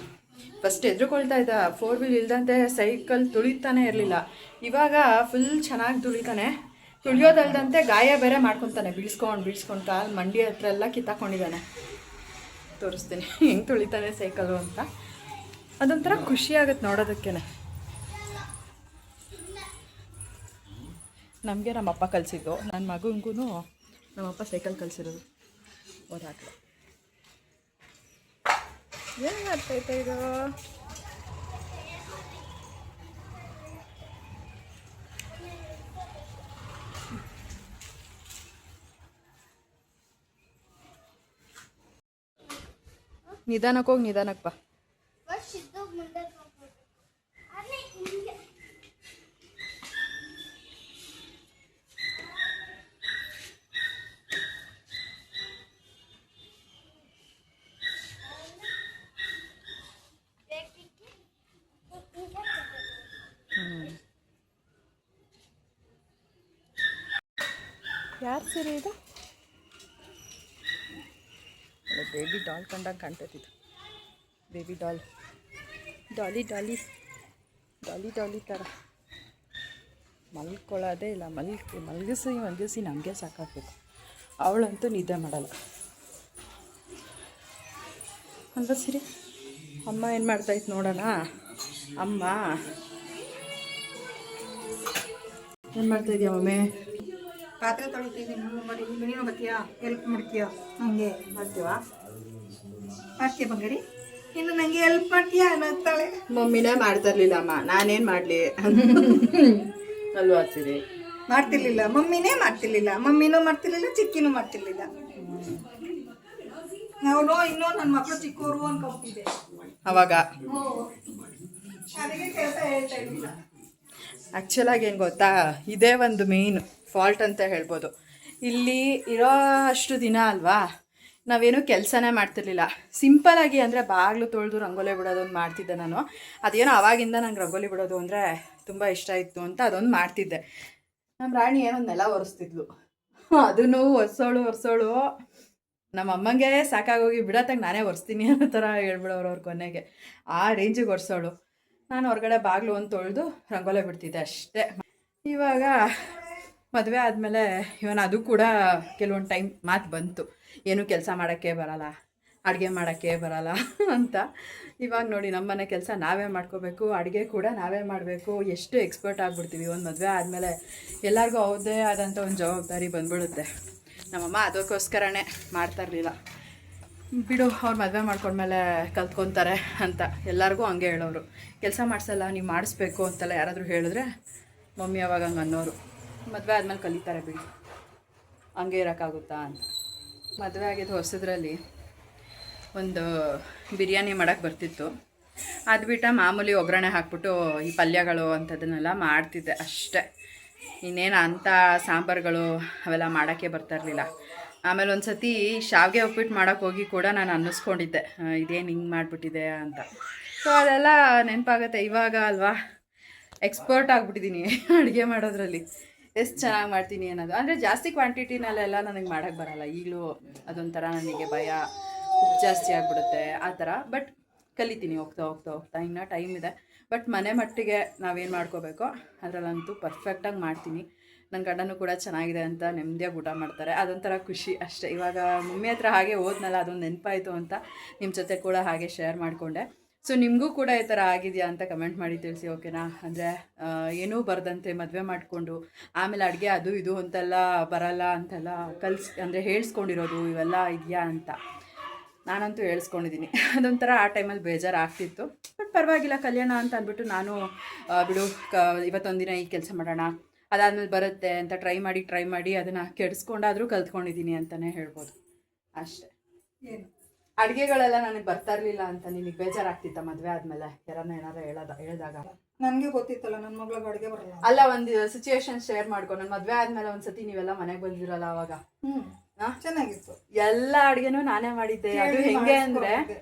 ಫಸ್ಟ್ ಎದ್ರುಕೊಳ್ತಾ ಇದ್ದ, 4 ವೀಲ್ ಇಲ್ದಂತೆ ಸೈಕಲ್ ತುಳಿತಾನೆ ಇರಲಿಲ್ಲ. ಇವಾಗ ಫುಲ್ ಚೆನ್ನಾಗಿ ತುಳಿತಾನೆ. ತುಳಿಯೋದಲ್ದಂತೆ ಗಾಯ ಬೇರೆ ಮಾಡ್ಕೊತಾನೆ, ಬೀಳ್ಸ್ಕೊಂಡು ಕಾಲು ಮಂಡಿ ಹತ್ರ ಎಲ್ಲ ಕಿತ್ತಾಕೊಂಡಿದ್ದಾನೆ. ತೋರಿಸ್ತೀನಿ ಹೆಂಗೆ ತುಳಿತಾನೆ ಸೈಕಲು ಅಂತ. ಅದೊಂಥರ ಖುಷಿ ಆಗುತ್ತೆ ನೋಡೋದಕ್ಕೆ. ನಮಗೆ ನಮ್ಮಪ್ಪ ಕಲಿಸಿದ್ದು, ನನ್ನ ಮಗನಿಗೂ ನಮ್ಮಪ್ಪ ಸೈಕಲ್ ಕಲಿಸಿರೋದು. ಓದಾಕಲ ಏನು ಮಾಡ್ತೈತೆ ಇದು? ನಿಧಾನಕ್ಕೆ ಹೋಗಿ ನಿಧಾನಕ್ಕೆ ಬಾ. ಯಾರು ಸೀರೆ ಇದು? ಬೇಬಿ ಡಾಲ್ ಕಂಡಂಗೆ ಕಾಣ್ತೈತಿದ್ದು. ಬೇಬಿ ಡಾಲ್, ಡಾಲಿ ಥರ ಮಲ್ಕೊಳ್ಳೋದೇ ಇಲ್ಲ. ಮಲಗಿಸಿ ನಮಗೆ ಸಾಕಾಗಬೇಕು. ಅವಳಂತೂ ನಿದ್ದೆ ಮಾಡಲ್ಲ ಅಲ್ವಾ ಸಿರಿ? ಅಮ್ಮ ಏನು ಮಾಡ್ತಾಯಿತ್ತು ನೋಡೋಣ. ಅಮ್ಮ ಏನು ಮಾಡ್ತಾಯಿದ್ಯಾ ಮಮ್ಮಿ? ಪಾತ್ರೆ ತೊಳಿತಿದ್ದೀನಿ. ನೀನು ಬರ್ತೀಯಾ? ಹೆಲ್ಪ್ ಮಾಡ್ತೀಯಾ? ಹಂಗೆ ಮಾಡ್ತೀವಾ? ಮಾಡ್ತೀಯ ಬಂಗಾರಿ? ಇನ್ನು ನನಗೆ ಹೆಲ್ಪ್ ಮಾಡ್ತೀಯಾ ಅನ್ನತ್ತಾಳೆ. ಮಮ್ಮಿನೇ ಮಾಡ್ತಾ ಇರ್ಲಿಲ್ಲ ಅಮ್ಮ, ನಾನೇನು ಮಾಡಲಿ ಅಲ್ವಾ ಸಿರಿ? ಮಾಡ್ತಿರ್ಲಿಲ್ಲ, ಮಮ್ಮಿನೇ ಮಾಡ್ತಿರ್ಲಿಲ್ಲ. ಮಮ್ಮಿನೂ ಮಾಡ್ತಿರ್ಲಿಲ್ಲ, ಚಿಕ್ಕಿನೂ ಮಾಡ್ತಿರ್ಲಿಲ್ಲ. ನಾವು ಇನ್ನೂ ನನ್ನ ಮಕ್ಕಳು ಚಿಕ್ಕವರು ಅನ್ಕೊಂಬಿಟ್ಟಿದೆ ಅವಾಗ. ಅದಕ್ಕೆ ಕೆಲಸ ಹೇಳ್ತಾ ಇರಲಿಲ್ಲ. ಆ್ಯಕ್ಚುಲಾಗಿ ಏನು ಗೊತ್ತಾ, ಇದೇ ಒಂದು ಮೇಯ್ನ್ ಫಾಲ್ಟ್ ಅಂತ ಹೇಳ್ಬೋದು. ಇಲ್ಲಿ ಇರೋ ಅಷ್ಟು ದಿನ ಅಲ್ವಾ, ನಾವೇನು ಕೆಲಸನೇ ಮಾಡ್ತಿರ್ಲಿಲ್ಲ. ಸಿಂಪಲಾಗಿ ಅಂದರೆ ಬಾಗಿಲು ತೊಳೆದು ರಂಗೋಲಿ ಬಿಡೋದೊಂದು ಮಾಡ್ತಿದ್ದೆ ನಾನು. ಅದೇನೋ ಆವಾಗಿಂದ ನಂಗೆ ರಂಗೋಲಿ ಬಿಡೋದು ಅಂದರೆ ತುಂಬ ಇಷ್ಟ ಇತ್ತು ಅಂತ ಅದೊಂದು ಮಾಡ್ತಿದ್ದೆ. ನಮ್ಮ ರಾಣಿ ಏನೋ ನೆಲ ಒರೆಸ್ತಿದ್ಲು, ಅದನ್ನು ಒರೆಸೋಳು ನಮ್ಮ ಅಮ್ಮಂಗೆ ಸಾಕಾಗೋಗಿ ಬಿಡತ್ತಾಗ ನಾನೇ ಒರೆಸ್ತೀನಿ ಅನ್ನೋ ಥರ ಹೇಳ್ಬಿಡೋರು ಅವ್ರ ಕೊನೆಗೆ. ಆ ರೇಂಜಿಗೆ ಒರೆಸೋಳು. ನಾನು ಹೊರಗಡೆ ಬಾಗಿಲು ಒಂದು ತೊಳೆದು ರಂಗೋಲಿ ಬಿಡ್ತಿದ್ದೆ ಅಷ್ಟೇ. ಇವಾಗ ಮದುವೆ ಆದಮೇಲೆ ಇವನ್ ಅದು ಕೂಡ ಕೆಲವೊಂದು ಟೈಮ್ ಮಾತು ಬಂತು, ಏನೂ ಕೆಲಸ ಮಾಡೋಕ್ಕೆ ಬರಲ್ಲ ಅಡುಗೆ ಮಾಡೋಕ್ಕೆ ಬರಲ್ಲ ಅಂತ. ಇವಾಗ ನೋಡಿ ನಮ್ಮನೆ ಕೆಲಸ ನಾವೇ ಮಾಡ್ಕೋಬೇಕು, ಅಡುಗೆ ಕೂಡ ನಾವೇ ಮಾಡಬೇಕು. ಎಷ್ಟು ಎಕ್ಸ್ಪರ್ಟ್ ಆಗಿಬಿಡ್ತೀವಿ. ಒಂದು ಮದುವೆ ಆದಮೇಲೆ ಎಲ್ಲರಿಗೂ ಅವ್ರದ್ದೇ ಆದಂಥ ಒಂದು ಜವಾಬ್ದಾರಿ ಬಂದ್ಬಿಡುತ್ತೆ. ನಮ್ಮಮ್ಮ ಅದಕ್ಕೋಸ್ಕರನೇ ಮಾಡ್ತಾಯಿರಲಿಲ್ಲ. ಬಿಡು, ಅವ್ರು ಮದುವೆ ಮಾಡ್ಕೊಂಡ್ಮೇಲೆ ಕಲ್ತ್ಕೊತಾರೆ ಅಂತ ಎಲ್ಲರಿಗೂ ಹಂಗೆ ಹೇಳೋರು. ಕೆಲಸ ಮಾಡಿಸಲ್ಲ, ನೀವು ಮಾಡಿಸ್ಬೇಕು ಅಂತೆಲ್ಲ ಯಾರಾದರೂ ಹೇಳಿದ್ರೆ ಮಮ್ಮಿ ಅವಾಗ ಹಂಗೆ ಅನ್ನೋರು. ಮದುವೆ ಆದಮೇಲೆ ಕಲಿತಾರೆ ಬಿಡಿ, ಹಂಗೆ ಇರೋಕ್ಕಾಗುತ್ತಾ ಅಂತ. ಮದುವೆ ಆಗಿದ್ದು ಹೊಸದ್ರಲ್ಲಿ ಒಂದು ಬಿರಿಯಾನಿ ಮಾಡೋಕ್ಕೆ ಬರ್ತಿತ್ತು. ಅದು ಬಿಟ್ಟು ಮಾಮೂಲಿ ಒಗ್ಗರಣೆ ಹಾಕ್ಬಿಟ್ಟು ಈ ಪಲ್ಯಗಳು ಅಂಥದ್ದನ್ನೆಲ್ಲ ಮಾಡ್ತಿದ್ದೆ ಅಷ್ಟೇ. ಇನ್ನೇನು ಅಂಥ ಸಾಂಬಾರುಗಳು ಅವೆಲ್ಲ ಮಾಡೋಕ್ಕೆ ಬರ್ತಾಯಿರಲಿಲ್ಲ. ಆಮೇಲೆ ಒಂದು ಸತಿ ಶಾವಿಗೆ ಉಪ್ಪಿಟ್ಟು ಮಾಡೋಕ್ಕೆ ಹೋಗಿ ಕೂಡ ನಾನು ಅನ್ನಿಸ್ಕೊಂಡಿದ್ದೆ, ಇದೇನು ಹಿಂಗೆ ಮಾಡಿಬಿಟ್ಟಿದೆ ಅಂತ. ಸೊ ಅದೆಲ್ಲ ನೆನಪಾಗುತ್ತೆ ಇವಾಗ ಅಲ್ವಾ. ಎಕ್ಸ್ಪರ್ಟ್ ಆಗಿಬಿಟ್ಟಿದ್ದೀನಿ ಅಡುಗೆ ಮಾಡೋದ್ರಲ್ಲಿ, ಎಷ್ಟು ಚೆನ್ನಾಗಿ ಮಾಡ್ತೀನಿ ಅನ್ನೋದು. ಅಂದರೆ ಜಾಸ್ತಿ ಕ್ವಾಂಟಿಟಿನಲ್ಲೆಲ್ಲ ನನಗೆ ಮಾಡೋಕ್ಕೆ ಬರೋಲ್ಲ. ಈಗಲೂ ಅದೊಂಥರ ನನಗೆ ಭಯ, ಉಪ್ಪು ಜಾಸ್ತಿ ಆಗಿಬಿಡುತ್ತೆ ಆ ಥರ. ಬಟ್ ಕಲಿತೀನಿ ಹೋಗ್ತಾ ಹೋಗ್ತಾ ಹೋಗ್ತಾ, ಇನ್ನೂ ಟೈಮ್ ಇದೆ. ಬಟ್ ಮನೆ ಮಟ್ಟಿಗೆ ನಾವೇನು ಮಾಡ್ಕೋಬೇಕೋ ಅದರಲ್ಲಂತೂ ಪರ್ಫೆಕ್ಟಾಗಿ ಮಾಡ್ತೀನಿ. ನನ್ನ ಗಂಡನೂ ಕೂಡ ಚೆನ್ನಾಗಿದೆ ಅಂತ ನೆಮ್ಮದಿಯಾಗಿ ಊಟ ಮಾಡ್ತಾರೆ. ಅದೊಂಥರ ಖುಷಿ ಅಷ್ಟೇ. ಇವಾಗ ಮಮ್ಮಿ ಹತ್ರ ಹಾಗೆ ಹೋದ್ನಲ್ಲ, ಅದೊಂದು ನೆನಪಾಯಿತು ಅಂತ ನಿಮ್ಮ ಜೊತೆ ಕೂಡ ಹಾಗೆ ಶೇರ್ ಮಾಡಿಕೊಂಡೆ. ಸೊ ನಿಮಗೂ ಕೂಡ ಈ ಥರ ಆಗಿದೆಯಾ ಅಂತ ಕಮೆಂಟ್ ಮಾಡಿ ತಿಳಿಸಿ, ಓಕೆನಾ? ಅಂದರೆ ಏನೂ ಬರದಂತೆ ಮದುವೆ ಮಾಡಿಕೊಂಡು ಆಮೇಲೆ ಅಡುಗೆ ಅದು ಇದು ಅಂತೆಲ್ಲ ಬರಲ್ಲ ಅಂತೆಲ್ಲ ಅಂದರೆ ಹೇಳಿಸ್ಕೊಂಡಿರೋದು ಇವೆಲ್ಲ ಇದೆಯಾ ಅಂತ. ನಾನಂತೂ ಹೇಳ್ಸ್ಕೊಂಡಿದ್ದೀನಿ. ಅದೊಂಥರ ಆ ಟೈಮಲ್ಲಿ ಬೇಜಾರು ಆಗ್ತಿತ್ತು. ಬಟ್ ಪರವಾಗಿಲ್ಲ, ಕಲ್ಯಾಣ ಅಂತ ಅಂದ್ಬಿಟ್ಟು ನಾನು ಬಿಡು ಇವತ್ತೊಂದು ದಿನ ಈ ಕೆಲಸ ಮಾಡೋಣ, ಅದಾದಮೇಲೆ ಬರುತ್ತೆ ಅಂತ ಟ್ರೈ ಮಾಡಿ ಅದನ್ನು ಕೆಡಿಸ್ಕೊಂಡಾದರೂ ಕಲ್ತ್ಕೊಂಡಿದ್ದೀನಿ ಅಂತಲೇ ಹೇಳ್ಬೋದು ಅಷ್ಟೇ. ಏನು ಅಡುಗೆಗಳೆಲ್ಲ ನನಗೆ ಬರ್ತಾ ಇರಲಿಲ್ಲ ಅಂತ ನಿನಗೆ ಬೇಜಾರಾಗ್ತಿತ್ತ ಮದುವೆ ಆದಮೇಲೆ ಏನಾರು ಹೇಳಿದಾಗ? ನನಗೆ ಗೊತ್ತಿತ್ತಲ್ಲ ನನ್ನ ಮಗಳಿಗೆ ಅಡುಗೆ ಬರಲ್ಲ. ಅಲ್ಲ, ಒಂದು ಸಿಚುವೇಶನ್ ಶೇರ್ ಮಾಡ್ಕೊ. ನನ್ನ ಮದುವೆ ಆದಮೇಲೆ ಒಂದು ಸತಿ ನೀವೆಲ್ಲ ಮನೆಗೆ ಬಂದಿರಲ್ಲ, ಅವಾಗ ಚೆನ್ನಾಗಿತ್ತು. ಎಲ್ಲ ಅಡುಗೆನೂ ನಾನೇ ಮಾಡಿದ್ದೆ. ಅದು ಹೆಂಗೆ ಅಂದರೆ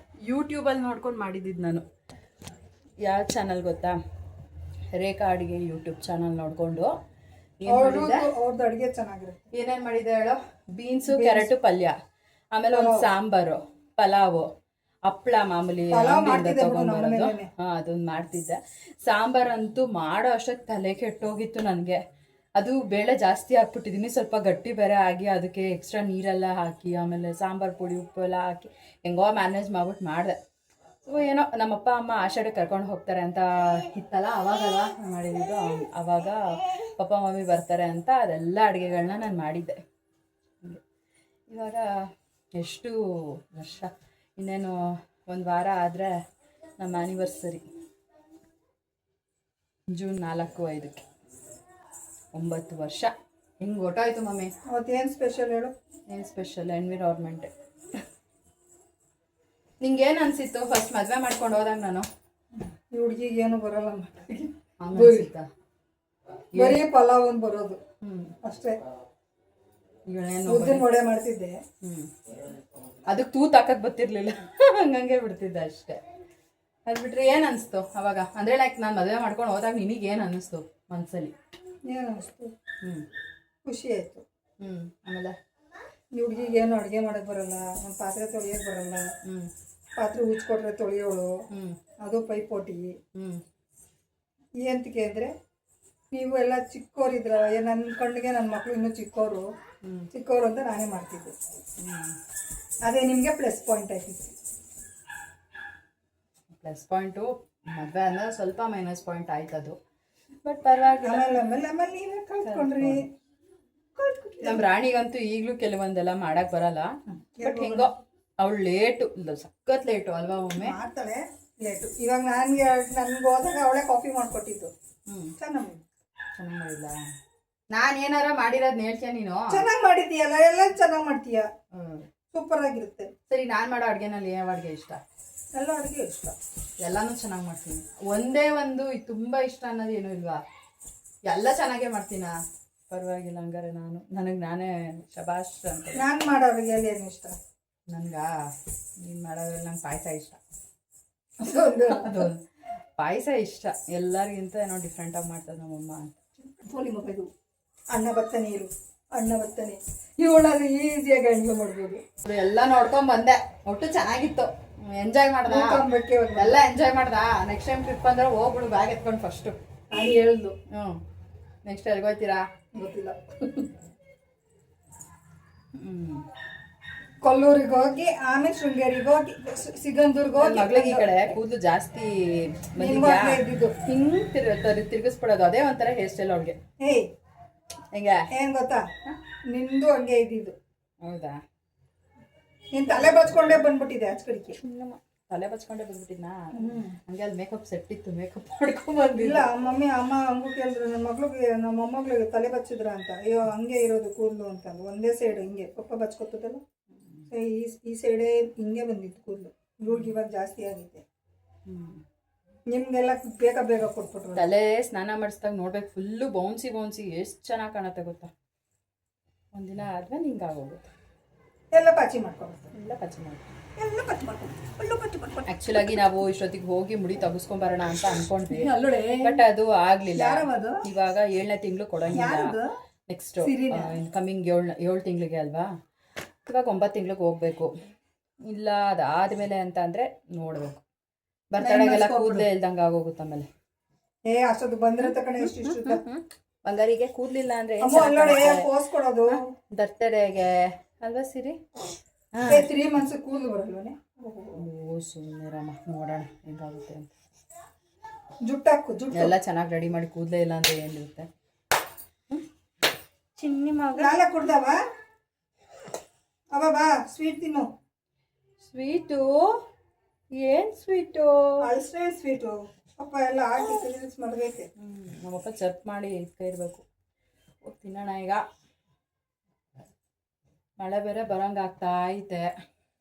ಯೂಟ್ಯೂಬಲ್ಲಿ ನೋಡ್ಕೊಂಡು ಮಾಡಿದ್ದಿದ್ದು ನಾನು. ಯಾವ ಚಾನಲ್ ಗೊತ್ತಾ? ರೇಖಾ ಅಡುಗೆ ಯೂಟ್ಯೂಬ್ ಚಾನಲ್ ನೋಡಿಕೊಂಡು ಅವ್ರದ್ದು ಅಡುಗೆ ಚೆನ್ನಾಗಿರುತ್ತೆ. ಏನೇನು ಮಾಡಿದ್ದೆ ಹೇಳೋ? ಬೀನ್ಸು ಕ್ಯಾರೆಟು ಪಲ್ಯ, ಆಮೇಲೆ ಒಂದು ಸಾಂಬಾರು, ಪಲಾವು, ಹಪ್ಪಳ ಮಾಮೂಲಿ ತಗೊಂಡ್ಬರೋದು. ಅದೊಂದು ಮಾಡ್ತಿದ್ದೆ. ಸಾಂಬಾರಂತೂ ಮಾಡೋ ಅಷ್ಟಕ್ಕೆ ತಲೆ ಕೆಟ್ಟೋಗಿತ್ತು ನನಗೆ. ಅದು ಬೇಳೆ ಜಾಸ್ತಿ ಹಾಕ್ಬಿಟ್ಟಿದ್ದೀನಿ, ಸ್ವಲ್ಪ ಗಟ್ಟಿ ಬೇರೆ ಆಗಿ ಅದಕ್ಕೆ ಎಕ್ಸ್ಟ್ರಾ ನೀರೆಲ್ಲ ಹಾಕಿ ಆಮೇಲೆ ಸಾಂಬಾರು ಪುಡಿ ಉಪ್ಪು ಎಲ್ಲ ಹಾಕಿ ಹೆಂಗೋ ಮ್ಯಾನೇಜ್ ಮಾಡ್ಬಿಟ್ಟು ಮಾಡಿದೆ. ಸೊ ಏನೋ ನಮ್ಮಪ್ಪ ಅಮ್ಮ ಆಷಾಢ ಕರ್ಕೊಂಡು ಹೋಗ್ತಾರೆ ಅಂತ ಇತ್ತಲ್ಲ, ಅವಾಗಲ್ಲ ಮಾಡಿದ್ದು. ಆವಾಗ ಪಪ್ಪ ಮಮ್ಮಿ ಬರ್ತಾರೆ ಅಂತ ಅದೆಲ್ಲ ಅಡುಗೆಗಳನ್ನ ನಾನು ಮಾಡಿದ್ದೆ. ಇವಾಗ ಎಷ್ಟು ವರ್ಷ, ಇನ್ನೇನು ಒಂದು ವಾರ ಆದರೆ ನಮ್ಮ ಆ್ಯನಿವರ್ಸರಿ. ಜೂನ್ 4/5 9 ವರ್ಷ. ಹಿಂಗೆ ಹೊಟ್ಟೋಯ್ತು ಮಮ್ಮಿ. ಅವತ್ತೇನು ಸ್ಪೆಷಲ್ ಹೇಳು? ಏನು ಸ್ಪೆಷಲ್? ಎನ್ವಿರಾನ್ಮೆಂಟ್. ನಿಂಗೇನು ಅನಿಸಿತ್ತು ಫಸ್ಟ್ ಮದುವೆ ಮಾಡ್ಕೊಂಡು ಹೋದಾಗ? ನಾನು ಈ ಹುಡುಗಿಗೆ ಏನು ಬರಲ್ಲ, ಅನ್ಸಿತ್ತಾ? ಬರೀ ಪಲಾವ್ ಒಂದು ಬರೋದು ಅಷ್ಟೇ. ಉದ್ದಿನ ವಡೆ ಮಾಡ್ತಿದ್ದೆ, ಅದಕ್ಕೆ ತೂತ್ ಹಾಕಕ್ ಬರ್ತಿರ್ಲಿಲ್ಲ, ಹಂಗಂಗೆ ಬಿಡ್ತಿದ್ದೆ ಅಷ್ಟೇ. ಅದು ಬಿಟ್ರೆ ಏನು ಅನಿಸ್ತು ಅವಾಗ? ಅಂದರೆ ಲೈಕ್ ನಾನು ಮದುವೆ ಮಾಡ್ಕೊಂಡು ಹೋದಾಗ ನಿನಗೇನು ಅನ್ನಿಸ್ತು ಮನಸ್ಸಲ್ಲಿ? ಏನು ಅನಿಸ್ತು? ಖುಷಿ ಆಯಿತು. ಆಮೇಲೆ ಈ ಹುಡುಗಿಗೆ ಏನು ಅಡುಗೆ ಮಾಡೋಕ್ಕೆ ಬರಲ್ಲ, ಒಂದು ಪಾತ್ರೆ ತೊಳೆಯೋಕೆ ಬರಲ್ಲ, ಪಾತ್ರೆ ಉಜ್ಕೊಟ್ರೆ ತೊಳೆಯೋಳು, ಅದು ಪೈಪೋಟಿ. ಏನಂತಿಕೆ ಅಂದರೆ ನೀವು ಎಲ್ಲ ಚಿಕ್ಕವರಿದ್ರ, ನನ್ನ ಕಣ್ಣಿಗೆ ನನ್ನ ಮಕ್ಕಳು ಇನ್ನೂ ಚಿಕ್ಕವರು ಅಂತ ನಾನೇ ಮಾಡ್ತಿದ್ದೆ. ಅದೇ ನಿಮಗೆ ಪ್ಲಸ್ ಪಾಯಿಂಟ್ ಆಯ್ತಿತ್ತು. ಪ್ಲಸ್ ಪಾಯಿಂಟು ಮದುವೆ ಅಂದರೆ ಸ್ವಲ್ಪ ಮೈನಸ್ ಪಾಯಿಂಟ್ ಆಯ್ತು ಅದು. ಬಟ್ ಪರವಾಗಿಲ್ಲ. ಆಮೇಲೆ ನೀವೇ ಕಲ್ತ್ಕೊಂಡ್ರಿ. ನಮ್ಮ ರಾಣಿಗಂತೂ ಈಗಲೂ ಕೆಲವೊಂದೆಲ್ಲ ಮಾಡಕ್ಕೆ ಬರಲ್ಲ. ಬಟ್ ಹೆಂಗೋ ಅವಳು ಲೇಟು, ಸಖತ್ ಲೇಟು ಅಲ್ವಾ ಒಮ್ಮೆ? ಮಾಡ್ತಾಳೆ ಲೇಟು. ಇವಾಗ ನನಗೆ ಹೋದಾಗ ಅವಳೇ ಕಾಫಿ ಮಾಡಿಕೊಟ್ಟಿದ್ದು. ಚೆನ್ನಾಗಿ ಮಾಡಿಲ್ಲ. ನಾನು ಏನಾರ ಮಾಡಿರೋದು ಹೇಳ್ತೀಯ ನೀನು? ಚೆನ್ನಾಗಿ ಮಾಡಿದ್ದೀಯಲ್ಲ, ಎಲ್ಲ ಚೆನ್ನಾಗಿ ಮಾಡ್ತೀಯ, ಸೂಪರ್ ಆಗಿರುತ್ತೆ. ಸರಿ, ನಾನು ಮಾಡೋ ಅಡುಗೆನಲ್ಲಿ ಯಾವ ಅಡುಗೆ ಇಷ್ಟ? ಎಲ್ಲ ಅಡುಗೆ ಇಷ್ಟ, ಎಲ್ಲನೂ ಚೆನ್ನಾಗಿ ಮಾಡ್ತೀನಿ. ಒಂದೇ ಒಂದು ತುಂಬ ಇಷ್ಟ ಅನ್ನೋದು ಏನೂ ಇಲ್ವಾ? ಎಲ್ಲ ಚೆನ್ನಾಗೇ ಮಾಡ್ತೀನಾ? ಪರವಾಗಿಲ್ಲ. ಹಂಗಾರೆ ನಾನೇ ಶಬಾಷ್ ಅಂತ. ನಾನು ಮಾಡೋ ಅಡುಗೆಯಲ್ಲಿ ಏನು ಇಷ್ಟ? ನೀನು ಮಾಡೋದ್ರಲ್ಲಿ ನಂಗೆ ಪಾಯಸ ಇಷ್ಟ. ಅದು ಪಾಯಸ ಇಷ್ಟ. ಎಲ್ಲರಿಗಿಂತ ಏನೋ ಡಿಫ್ರೆಂಟಾಗಿ ಮಾಡ್ತದೆ ನಮ್ಮಮ್ಮ ಅಂತ. ಪೋಲಿ ಮಗದು ಅಣ್ಣ ಬತ್ತನೆ ಇವಳಲ್ಲಿ ಈಸಿಯಾಗಿ ಅಡುಗೆ ಮಾಡ್ಬೋದು. ಎಲ್ಲ ನೋಡ್ಕೊಂಡ್ ಬಂದೆ, ಒಟ್ಟು ಚೆನ್ನಾಗಿತ್ತು. ಎಂಜಾಯ್ ಮಾಡ್ದ, ಎಲ್ಲ ಎಂಜಾಯ್ ಮಾಡ್ದ. ನೆಕ್ಸ್ಟ್ ಟೈಮ್ ಟ್ರಿಪ್ ಅಂದ್ರೆ ಹೋಗ್ಬಿಡು, ಬ್ಯಾಗ್ ಎತ್ಕೊಂಡು ಫಸ್ಟು. ನಾನು ಹೇಳ್ದು. ನೆಕ್ಸ್ಟ್ ಎಲ್ಲಿಗೆ ಹೋಗ್ತೀರಾ ಗೊತ್ತಿಲ್ಲ. ಕೊಲ್ಲೂರಿಗೆ ಹೋಗಿ ಆಮೇಲೆ ಶೃಂಗೇರಿಗೆ ಹೋಗಿ ಸಿಗಂದೂರ್ಗೆ ಹೋಗಿ ಮಗಳಿಗೆ ಈ ಕಡೆ ಕೂದಲು ಜಾಸ್ತಿ ನಿನ್ವಾಗ್ಲೇ ಇದ್ದಿದ್ದು. ಹಿಂಗ್ ತಿರ್ಗಿಸ್ಬಿಡೋದು ಅದೇ ಒಂಥರ ಹೇರ್ ಸ್ಟೈಲ್ ಅವ್ಳಿಗೆ. ಏಯ್ ಹೆಂಗೆ ಏನ್ ಗೊತ್ತಾ, ನಿಂದು ಹಂಗೆ ಇದ್ದಿದ್ದು. ಹೌದಾ? ನೀನ್ ತಲೆ ಬಚ್ಕೊಂಡೇ ಬಂದ್ಬಿಟ್ಟಿದೆ ಆಚ ಕಡೆಗೆ. ತಲೆ ಬಚ್ಕೊಂಡೆ ಬಂದ್ಬಿಟ್ಟಿದ್ನಾ? ಹಂಗೆ ಅಲ್ಲಿ ಮೇಕಪ್ ಸೆಟ್ ಇತ್ತು, ಮೇಕಪ್ ಮಾಡ್ಕೊಂಡ್ ಬಂದಿಲ್ಲ. ಇಲ್ಲ ಮಮ್ಮಿ ಅಮ್ಮ ಹಂಗೂ ಕೇಳಿದ್ರು, ನಮ್ಮ ಮಗಳಿಗೆ ನಮ್ಮ ಮೊಮ್ಮಗಳಿಗೆ ತಲೆ ಬಚ್ಚಿದ್ರ ಅಂತ. ಅಯ್ಯೋ ಹಂಗೆ ಇರೋದು ಕೂದಲು ಅಂತಂದು, ಒಂದೇ ಸೈಡ್ ಹಿಂಗೆ ಪಪ್ಪ ಬಚ್ಕೊತದಲ್ಲ, ಈ ಸೈಡೇ ಹಿಂಗೆ ಬಂದಿತ್ತು ಕೂದಲು. ಇವ್ರಿಗೆ ಇವಾಗ ಜಾಸ್ತಿ ಆಗಿದೆ. ನಿಮ್ಗೆಲ್ಲ ಬೇಗ ಬೇಗ ಕೊಟ್ಬಿಟ್ರು. ತಲೆ ಸ್ನಾನ ಮಾಡಿಸ್ದಾಗ ನೋಡ್ಬೇಕು, ಫುಲ್ಲು ಬೌನ್ಸಿ ಎಷ್ಟು ಚೆನ್ನಾಗಿ ಕಾಣುತ್ತೆ ಗೊತ್ತಾ. ಒಂದಿನ ಆದ್ಮೇಲೆ ಹಿಂಗೆ ಆಗೋಗುತ್ತೆ. ಎಲ್ಲ ಪಾಚಿ ಮಾಡ್ಕೊಬೇಕು, ಎಲ್ಲ ಪಚ್ಚಿ ಮಾಡಿ ಎಲ್ಲ ಪಾಚಿ ಮಾಡ್ಕೊಬೇಕು. ಆಕ್ಚುಲ್ ಆಗಿ ನಾವು ಇಷ್ಟೊತ್ತಿಗೆ ಹೋಗಿ ಮುಡಿ ತಗಸ್ಕೊಂಬರೋಣ ಅಂತ ಅನ್ಕೊಂಡ್ವಿ, ಅಲ್ಲೋಡೆ ಬಟ್ ಅದು ಆಗ್ಲಿಲ್ಲ. ಯಾರವದು? ಇವಾಗ 7ನೇ ತಿಂಗಳು ಕೊಡಂಗಿಲ್ಲ. ಯಾರದು? ನೆಕ್ಸ್ಟ್ ಕಮಿಂಗ್ 7 ತಿಂಗಳಿಗೆ ಅಲ್ವಾ, ಇವಾಗ 9 ತಿಂಗಳಿಗೆ ಹೋಗ್ಬೇಕು. ಇಲ್ಲ ಅದಾದ್ಮೇಲೆ ಅಂತ ಅಂದ್ರೆ ನೋಡ್ಬೇಕು. ಬರ್ತಡೆಗೆಲ್ಲ ಕೂದಲೇ ಇಲ್ದಂಗೆ ಆಗೋಗುತ್ತೆ ಆಮೇಲೆ. ಅಷ್ಟೊಂದು ಬಂದ್ರೆ ತಕೊಂಡೆ ಎಷ್ಟು ಬಂಗಾರಿಗೆ ಕೂದ್ಲಿಲ್ಲ ಅಂದ್ರೆ ಪೋಸ್ ಕೊಡೋದು ಬರ್ತಡೆಗೆ ಅಲ್ವಾ ಸಿರಿ? 3 months ಕೂದಲು ಬರಲ್ವನೆ. ಓ ಸುಮ್ಮನೆ ರಾಮ, ನೋಡೋಣ ಹೆಂಗಾಗುತ್ತೆ ಅಂತ. ಜುಟ್ಟು ಹಾಕು, ಜುಟ್ಟು ಎಲ್ಲ ಚೆನ್ನಾಗಿ ರೆಡಿ ಮಾಡಿ ಕೂದಲೇ ಇಲ್ಲ ಅಂದ್ರೆ ಏನಿರುತ್ತೆ. ಚಿನ್ನಿ ಮಗ ನಾಳೆ ಕುಡ್ದವ ಅವ ಬಾ ಸ್ವೀಟ್ ತಿನ್ನು. ಸ್ವೀಟು? ಏನ್ ಸ್ವೀಟು? ಅಳಸೆ ಸ್ವೀಟು ಅಪ್ಪ ಎಲ್ಲ ಹಾಕಿ ಸಿರಿಸ್ ಮಾಡಬೇಕು. ನಮ್ಮಪ್ಪ ಚರ್ಪ್ ಮಾಡಿ ಇಟ್ಕೊ ಇರ್ಬೇಕು. ಹೋಗಿ ತಿನ್ನೋಣ ಈಗ. ಮಳೆ ಬೇರೆ ಬರಂಗ ಆಗ್ತಾ ಐತೆ,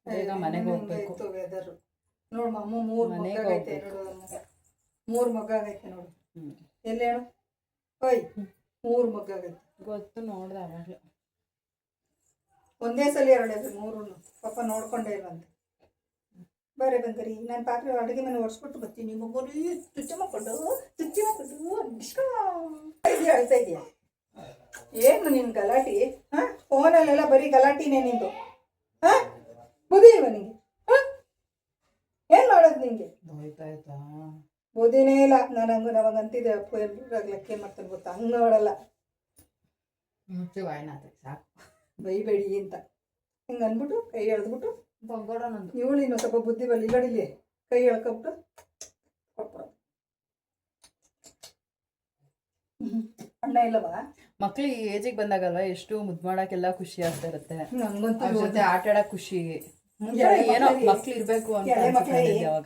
ಬೇಗ ಮನೆಗೆ ಹೋಗ್ಬೇಕು. ವೆದರ್ ನೋಡು ಮಮ್ಮ 3 ಮಗ ಆಗೈತೆ, 3 ಮಗ ಆಗೈತೆ ನೋಡು. ಎಲ್ಲಿ ಹೇಳು? ಓಯ್ 3 ಮಗ ಆಗೈತೆ. ಗೊತ್ತು, ನೋಡ್ದೆ ಅವಾಗಲೇ. ಒಂದೇ ಸಲ 2 3 ಪಾಪ ನೋಡ್ಕೊಂಡೇ ಇಲ್ವಂತೆ. ಬರೇ ಬಂದರಿ, ನಾನು ಪಾತ್ರೆ ಅಡುಗೆ ಮನೆ ಒರೆಸ್ಬಿಟ್ಟು ಬರ್ತೀನಿ. ಮಗುರಿ ಚುಚ್ಚಿ ಮಾಡ್ಕೊಂಡು ಹೇಳ್ತಾ ಇದೀಯ. ಏನು ನಿನ್ ಗಲಾಟಿ? ಫೋನಲ್ಲೆಲ್ಲ ಬರೀ ಗಲಾಟಿನೇ ನಿಂದು. ಬುದ್ಧಿ ಇಲ್ವ ನಿಂಗೆ? ಏನ್ ಮಾಡೋದು ನಿಂಗೆ? ಬುದ್ಧಿನೇ ಇಲ್ಲ. ನಾನು ಅವಾಗ ಅಂತಿದ್ದೆ ಲೆಕ್ಕ ಮಾಡ್ತಾನೆ ಗೊತ್ತಾ, ಹಂಗ ನೋಡಲ್ಲ. ಸಾಕು ಬೈಬೇಡಿ ಅಂತ ಹಿಂಗೆ ಅಂದ್ಬಿಟ್ಟು ಕೈ ಎಳೆದ್ಬಿಟ್ಟು ಬಂಗೋಡ ನಂದು. ಇವಳು ಇನ್ನೊಂದು ಸ್ವಲ್ಪ ಬುದ್ಧಿ ಬರಲಿ, ಇಲ್ಲಡಿಲಿ ಕೈ ಎಳ್ಕೊಬಿಟ್ಟು ಕೊಟ್ಬಿಡೋದು. ಅಣ್ಣ ಇಲ್ಲವಾ? ಮಕ್ಳಿಗೆ ಏಜಿಗೆ ಬಂದಾಗಲ್ವ ಎಷ್ಟು ಮುದ್ದು ಮಾಡಕ್ಕೆಲ್ಲ ಖುಷಿ ಆಗ್ತಾ ಇರುತ್ತೆ. ಅವ್ರ ಜೊತೆ ಆಟ ಆಡಕ್ ಖುಷಿ, ಏನೋ ಮಕ್ಳು ಇರ್ಬೇಕು ಅಂತ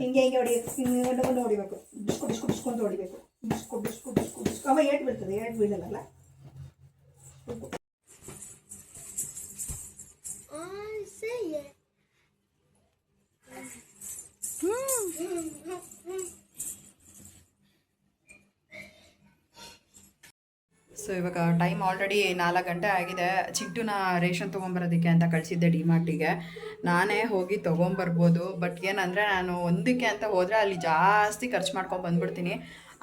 ಹಿಂಗೆ ಹಿಂಗೆ ಹೊಡಿಬೇಕು, ಹಿಂಗೆ ಹೊಡಿಬೇಕು, ಡಿಸ್ಕೊಂಡು ಹೊಡಿಬೇಕು. ಡಿಸ್ಕು ಅವ ಏಟ್ ಬೀಳ್ತದೆ, ಏಟ್ ಬೀಳಲ್ಲ. ಸೊ ಇವಾಗ ಟೈಮ್ ಆಲ್ರೆಡಿ 4 ಗಂಟೆ ಆಗಿದೆ. ಚಿಂಟುನ ರೇಷನ್ ತೊಗೊಂಬರೋದಕ್ಕೆ ಅಂತ ಕಳಿಸಿದ್ದೆ ಡಿಮಾರ್ಟಿಗೆ. ನಾನೇ ಹೋಗಿ ತೊಗೊಂಬರ್ಬೋದು, ಬಟ್ ಏನಂದರೆ ನಾನು ಒಂದಕ್ಕೆ ಅಂತ ಹೋದರೆ ಅಲ್ಲಿ ಜಾಸ್ತಿ ಖರ್ಚು ಮಾಡ್ಕೊಂಡು ಬಂದ್ಬಿಡ್ತೀನಿ.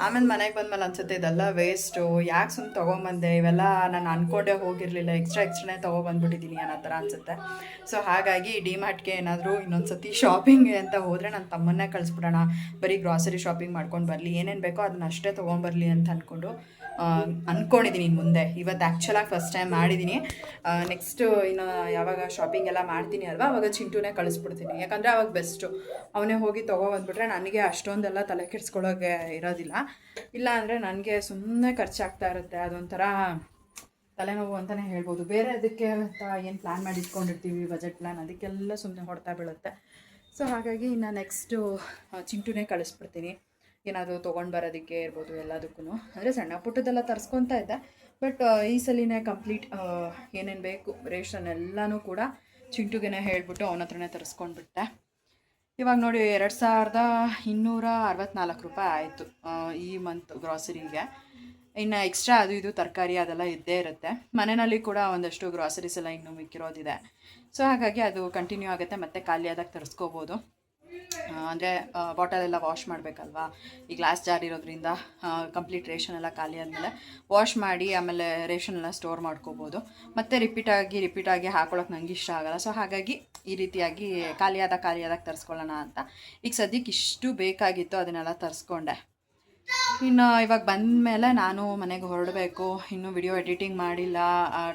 ಆಮೇಲೆ ಮನೆಗೆ ಬಂದಮೇಲೆ ಅನ್ಸುತ್ತೆ ಇದೆಲ್ಲ ವೇಸ್ಟು, ಯಾಕೆ ಸುಮ್ಮನೆ ತೊಗೊಂಬಂದೆ, ಇವೆಲ್ಲ ನಾನು ಅಂದ್ಕೊಂಡೇ ಹೋಗಿರಲಿಲ್ಲ, ಎಕ್ಸ್ಟ್ರಾನೇ ತೊಗೊಬಂದ್ಬಿಟ್ಟಿದ್ದೀನಿ ಅನ್ನೋ ಥರ ಅನಿಸುತ್ತೆ. ಸೊ ಹಾಗಾಗಿ ಡಿಮಾರ್ಟ್ಗೆ ಏನಾದರೂ ಇನ್ನೊಂದು ಸತಿ ಶಾಪಿಂಗ್ಗೆ ಅಂತ ಹೋದರೆ ನನ್ನ ತಮ್ಮನ್ನೇ ಕಳಿಸ್ಬಿಡೋಣ, ಬರೀ ಗ್ರಾಸರಿ ಶಾಪಿಂಗ್ ಮಾಡ್ಕೊಂಡು ಬರಲಿ, ಏನೇನು ಬೇಕೋ ಅದನ್ನ ಅಷ್ಟೇ ತೊಗೊಂಬರಲಿ ಅಂತ ಅಂದ್ಕೊಂಡು ಅಂದ್ಕೊಂಡಿದ್ದೀನಿ. ಮುಂದೆ ಇವತ್ತು ಆ್ಯಕ್ಚುಲಾಗಿ ಫಸ್ಟ್ ಟೈಮ್ ಮಾಡಿದ್ದೀನಿ. ನೆಕ್ಸ್ಟು ಇನ್ನು ಯಾವಾಗ ಶಾಪಿಂಗ್ ಎಲ್ಲ ಮಾಡ್ತೀನಿ ಅಲ್ವಾ, ಅವಾಗ ಚಿಂಟುನೇ ಕಳಿಸ್ಬಿಡ್ತೀನಿ. ಯಾಕಂದರೆ ಅವಾಗ ಬೆಸ್ಟು, ಅವನೇ ಹೋಗಿ ತೊಗೊಬಂದ್ಬಿಟ್ರೆ ನನಗೆ ಅಷ್ಟೊಂದೆಲ್ಲ ತಲೆ ಕೆಡಿಸ್ಕೊಳ್ಳೋಕೆ ಇರೋದಿಲ್ಲ. ಇಲ್ಲ ಅಂದರೆ ನನಗೆ ಸುಮ್ಮನೆ ಖರ್ಚಾಗ್ತಾ ಇರುತ್ತೆ, ಅದೊಂಥರ ತಲೆನೋವು ಅಂತಲೇ ಹೇಳ್ಬೋದು. ಬೇರೆ ಅದಕ್ಕೆ ಅಂತ ಏನು ಪ್ಲ್ಯಾನ್ ಮಾಡಿ ಇಟ್ಕೊಂಡಿರ್ತೀವಿ, ಬಜೆಟ್ ಪ್ಲ್ಯಾನ್, ಅದಕ್ಕೆಲ್ಲ ಸುಮ್ಮನೆ ಹೊಡ್ತಾ ಬೀಳುತ್ತೆ. ಸೊ ಹಾಗಾಗಿ ಇನ್ನು ನೆಕ್ಸ್ಟು ಚಿಂಟುನೇ ಕಳಿಸ್ಬಿಡ್ತೀನಿ, ಏನಾದರೂ ತೊಗೊಂಡು ಬರೋದಕ್ಕೆ ಇರ್ಬೋದು ಎಲ್ಲದಕ್ಕೂ. ಅಂದರೆ ಸಣ್ಣ ಪುಟ್ಟದೆಲ್ಲ ತರಿಸ್ಕೊತಾ ಇದ್ದೆ, ಬಟ್ ಈ ಸಲಿನೇ ಕಂಪ್ಲೀಟ್ ಏನೇನು ಬೇಕು ರೇಷನ್ ಎಲ್ಲನೂ ಕೂಡ ಚಿಂಟುಗೆ ಹೇಳ್ಬಿಟ್ಟು ಅವನ ಹತ್ರನೇ ತರಿಸ್ಕೊಂಡ್ಬಿಟ್ಟೆ. ಇವಾಗ ನೋಡಿ 2264 ರೂಪಾಯಿ ಆಯಿತು ಈ ಮಂತ್ ಗ್ರಾಸರಿಗೆ. ಇನ್ನು ಎಕ್ಸ್ಟ್ರಾ ಅದು ಇದು ತರಕಾರಿ ಅದೆಲ್ಲ ಇದ್ದೇ ಇರುತ್ತೆ. ಮನೆಯಲ್ಲಿ ಕೂಡ ಒಂದಷ್ಟು ಗ್ರಾಸರೀಸ್ ಎಲ್ಲ ಇನ್ನೂ ಮಿಕ್ಕಿರೋದಿದೆ. ಸೊ ಹಾಗಾಗಿ ಅದು ಕಂಟಿನ್ಯೂ ಆಗುತ್ತೆ, ಮತ್ತೆ ಖಾಲಿ ಆದಾಗ ತರಿಸ್ಕೋಬೋದು. ಅಂದರೆ ಬಾಟಲೆಲ್ಲ ವಾಶ್ ಮಾಡಬೇಕಲ್ವಾ, ಈ ಗ್ಲಾಸ್ ಜಾರ್ ಇರೋದ್ರಿಂದ ಕಂಪ್ಲೀಟ್ ರೇಷನ್ ಎಲ್ಲ ಖಾಲಿ ಆದಮೇಲೆ ವಾಶ್ ಮಾಡಿ ಆಮೇಲೆ ರೇಷನ್ ಎಲ್ಲ ಸ್ಟೋರ್ ಮಾಡ್ಕೋಬೋದು. ಮತ್ತು ರಿಪೀಟಾಗಿ ಹಾಕೊಳ್ಳೋಕೆ ನಂಗೆ ಇಷ್ಟ ಆಗೋಲ್ಲ. ಸೊ ಹಾಗಾಗಿ ಈ ರೀತಿಯಾಗಿ ಖಾಲಿಯಾದಾಗ ತರಿಸ್ಕೊಳ್ಳೋಣ ಅಂತ ಈಗ ಸದ್ಯಕ್ಕೆ ಇಷ್ಟು ಬೇಕಾಗಿತ್ತು, ಅದನ್ನೆಲ್ಲ ತರಿಸ್ಕೊಂಡೆ. ಇನ್ನು ಇವಾಗ ಬಂದಮೇಲೆ ನಾನು ಮನೆಗೆ ಹೊರಡಬೇಕು. ಇನ್ನೂ ವಿಡಿಯೋ ಎಡಿಟಿಂಗ್ ಮಾಡಿಲ್ಲ,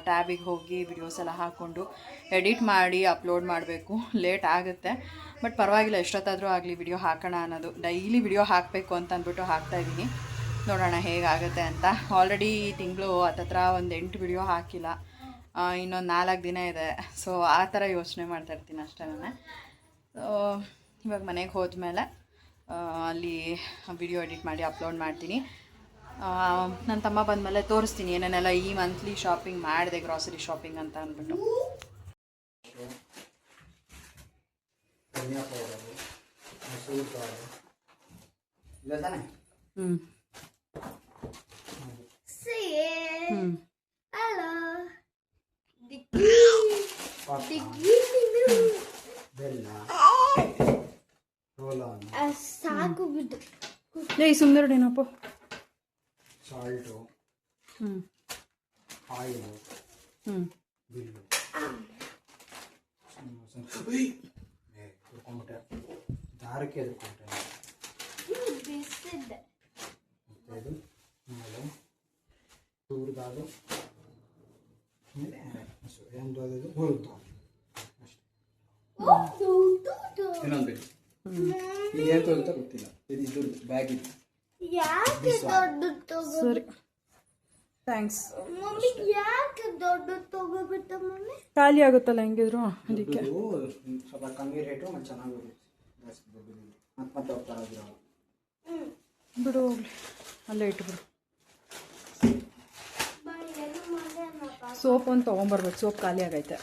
ಟ್ಯಾಬಿಗೆ ಹೋಗಿ ವಿಡಿಯೋಸ್ ಎಲ್ಲ ಹಾಕ್ಕೊಂಡು ಎಡಿಟ್ ಮಾಡಿ ಅಪ್ಲೋಡ್ ಮಾಡಬೇಕು. ಲೇಟ್ ಆಗುತ್ತೆ, ಬಟ್ ಪರವಾಗಿಲ್ಲ, ಎಷ್ಟೊತ್ತಾದರೂ ಆಗಲಿ ವಿಡಿಯೋ ಹಾಕೋಣ ಅನ್ನೋದು. ಡೈಲಿ ವಿಡಿಯೋ ಹಾಕಬೇಕು ಅಂತ ಅಂದ್ಬಿಟ್ಟು ಹಾಕ್ತಾಯಿದ್ದೀನಿ. ನೋಡೋಣ ಹೇಗಾಗುತ್ತೆ ಅಂತ. ಆಲ್ರೆಡಿ ಈ ತಿಂಗಳು ಹತ್ತತ್ರ ಒಂದು 8 ವಿಡಿಯೋ ಹಾಕಿಲ್ಲ, ಇನ್ನೊಂದು 4 ದಿನ ಇದೆ. ಸೊ ಆ ಥರ ಯೋಚನೆ ಮಾಡ್ತಾಯಿರ್ತೀನಿ ಅಷ್ಟೇ. ಸೊ ಇವಾಗ ಮನೆಗೆ ಹೋದ್ಮೇಲೆ ಅಲ್ಲಿ ವಿಡಿಯೋ ಎಡಿಟ್ ಮಾಡಿ ಅಪ್ಲೋಡ್ ಮಾಡ್ತೀನಿ. ನನ್ನ ತಮ್ಮ ಬಂದಮೇಲೆ ತೋರಿಸ್ತೀನಿ ಏನೇನೆಲ್ಲ ಈ ಮಂತ್ಲಿ ಶಾಪಿಂಗ್ ಮಾಡಿದೆ, ಗ್ರಾಸರಿ ಶಾಪಿಂಗ್ ಅಂತ ಅಂದ್ಬಿಟ್ಟು. ಸಾಕು ಬಿದ್ದು ಸುಂದರಡೇನಪ್ಪ. ಸಾಲ್ಟು, ಆಯಿಲು, ಬಿಲ್ಲು ಎದುರ್ಕೊಂಡ್ಬಿಟ್ಟೆ, ದಾರಕ್ಕೆ ಎದುರ್ಕೊಂಡ್ರೆ ಮತ್ತೆ ಇದು ಆಮೇಲೆ ತುರ್ದಾದು, ಆಮೇಲೆ ಎಂದೋದು ಹುರಿದು ಅಷ್ಟೇ. ಇನ್ನೊಂದು ಬೇಕು. ಈಗ ಏನು ತೋರುತ್ತಾ ಗೊತ್ತಿಲ್ಲ. ಇದು ಇದ್ರದ್ದು ಬ್ಯಾಗ್ ಇದು. ಯಾಕೆ ದೊಡ್ಡ ತಗೋ? ಸರಿ, ಥ್ಯಾಂಕ್ಸ್. ಮಮ್ಮಿ ಯಾಕೆ ದೊಡ್ಡ ತಗೋಬಿಟ್ಟ ಮಮ್ಮಿ? ಖಾಲಿ ಆಗುತ್ತಲ್ಲ ಹೆಂಗಿದ್ರು ಅದಕ್ಕೆ. ದೊಡ್ಡದು ಸ್ವಲ್ಪ ಕಮ್ಮಿ ರೇಟು ಮತ್ತು ಚೆನ್ನಾಗಿ ಜಾಸ್ತಿ ದೊಡ್ಡದು ಮತ್ತೆ ಹೋಗ್ತಾ ಇರೋದು. ಬಿಡು ಹೋಗ್ಲಿ, ಅಲ್ಲೇ ಇಟ್ಬಿಡು. ಸೋಪ್ ಒಂದು ತೊಗೊಂಬರ್ಬೇಕು, ಸೋಪ್ ಖಾಲಿ ಆಗೈತೆ.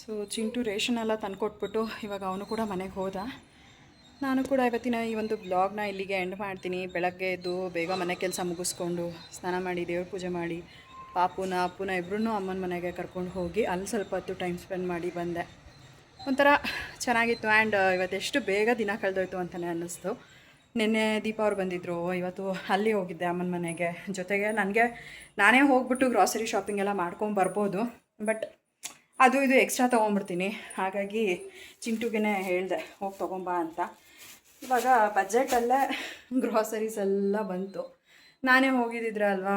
ಸೊ ಚಿಂಟು ರೇಷನ್ ಎಲ್ಲ ತಂದುಕೊಟ್ಬಿಟ್ಟು ಇವಾಗ ಅವನು ಕೂಡ ಮನೆಗೆ ಹೋದ. ನಾನು ಕೂಡ ಇವತ್ತಿನ ಈ ಒಂದು ಬ್ಲಾಗ್ನ ಇಲ್ಲಿಗೆ ಎಂಡ್ ಮಾಡ್ತೀನಿ. ಬೆಳಗ್ಗೆ ಎದ್ದು ಬೇಗ ಮನೆ ಕೆಲಸ ಮುಗಿಸ್ಕೊಂಡು ಸ್ನಾನ ಮಾಡಿ ದೇವ್ರ ಪೂಜೆ ಮಾಡಿ ಅಪ್ಪನ ಇಬ್ಬರೂ ಅಮ್ಮನ ಮನೆಗೆ ಕರ್ಕೊಂಡು ಹೋಗಿ ಅಲ್ಲಿ ಸ್ವಲ್ಪ ಹೊತ್ತು ಟೈಮ್ ಸ್ಪೆಂಡ್ ಮಾಡಿ ಬಂದೆ. ಒಂಥರ ಚೆನ್ನಾಗಿತ್ತು. ಆ್ಯಂಡ್ ಇವತ್ತೆಷ್ಟು ಬೇಗ ದಿನ ಕಳೆದೋಯ್ತು ಅಂತಲೇ ಅನ್ನಿಸ್ತು. ನಿನ್ನೆ ದೀಪ ಅವ್ರು ಬಂದಿದ್ದರು, ಇವತ್ತು ಅಲ್ಲಿ ಹೋಗಿದ್ದೆ ಅಮ್ಮನ ಮನೆಗೆ. ಜೊತೆಗೆ ನಾನೇ ಹೋಗ್ಬಿಟ್ಟು ಗ್ರಾಸರಿ ಶಾಪಿಂಗ್ ಎಲ್ಲ ಮಾಡ್ಕೊಂಬರ್ಬೋದು, ಬಟ್ ಅದು ಇದು ಎಕ್ಸ್ಟ್ರಾ ತೊಗೊಂಬಿಡ್ತೀನಿ. ಹಾಗಾಗಿ ಚಿಂಟುಗೆ ಹೇಳಿದೆ ಹೋಗಿ ತೊಗೊಂಬಾ ಅಂತ. ಇವಾಗ ಬಜೆಟಲ್ಲೇ ಗ್ರಾಸರೀಸ್ ಎಲ್ಲ ಬಂತು. ನಾನೇ ಹೋಗಿದ್ದಿದ್ರೆ ಅಲ್ವಾ,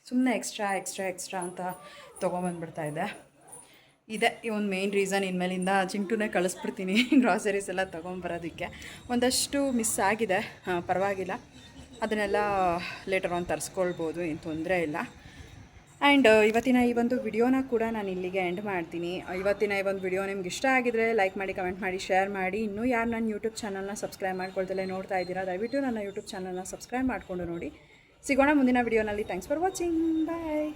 ಸುಮ್ಮನೆ ಎಕ್ಸ್ಟ್ರಾ ಅಂತ ತೊಗೊಂಬಂದ್ಬಿಡ್ತಾಯಿದ್ದೆ. ಇದೆ ಈ ಒಂದು ಮೇಯ್ನ್ ರೀಸನ್. ಇನ್ಮೇಲಿಂದ ಚಿಂಟುನೇ ಕಳಿಸ್ಬಿಡ್ತೀನಿ ಗ್ರಾಸರೀಸ್ ಎಲ್ಲ ತೊಗೊಂಬರೋದಕ್ಕೆ. ಒಂದಷ್ಟು ಮಿಸ್ ಆಗಿದೆ, ಪರವಾಗಿಲ್ಲ, ಅದನ್ನೆಲ್ಲ ಲೇಟರ್ ಆನ್ ತರಿಸ್ಕೊಳ್ಬೋದು, ಏನು ತೊಂದರೆ ಇಲ್ಲ. ಆ್ಯಂಡ್ ಇವತ್ತಿನ ಈ ಒಂದು ವಿಡಿಯೋನ ಕೂಡ ನಾನು ಇಲ್ಲಿಗೆ ಎಂಡ್ ಮಾಡ್ತೀನಿ. ಇವತ್ತಿನ ಈ ಒಂದು ವಿಡಿಯೋ ನಿಮ್ಗೆ ಇಷ್ಟ ಆಗಿದ್ರೆ ಲೈಕ್ ಮಾಡಿ, ಕಮೆಂಟ್ ಮಾಡಿ, ಶೇರ್ ಮಾಡಿ. ಇನ್ನೂ ಯಾರು ನನ್ನ ಯೂಟ್ಯೂಬ್ ಚಾನಲ್ನ ಸಬ್ಸ್ಕ್ರೈಬ್ ಮಾಡ್ಕೊಳ್ತಲೇ ನೋಡ್ತಾ ಇದ್ದೀರಾ, ದಯವಿಟ್ಟು ನನ್ನ ಯೂಟ್ಯೂಬ್ ಚಾನಲ್ನ ಸಬ್ಸ್ಕ್ರೈಬ್ ಮಾಡಿಕೊಂಡು ನೋಡಿ. ಸಿಗೋಣ ಮುಂದಿನ ವಿಡಿಯೋನಲ್ಲಿ. Thanks for watching, bye.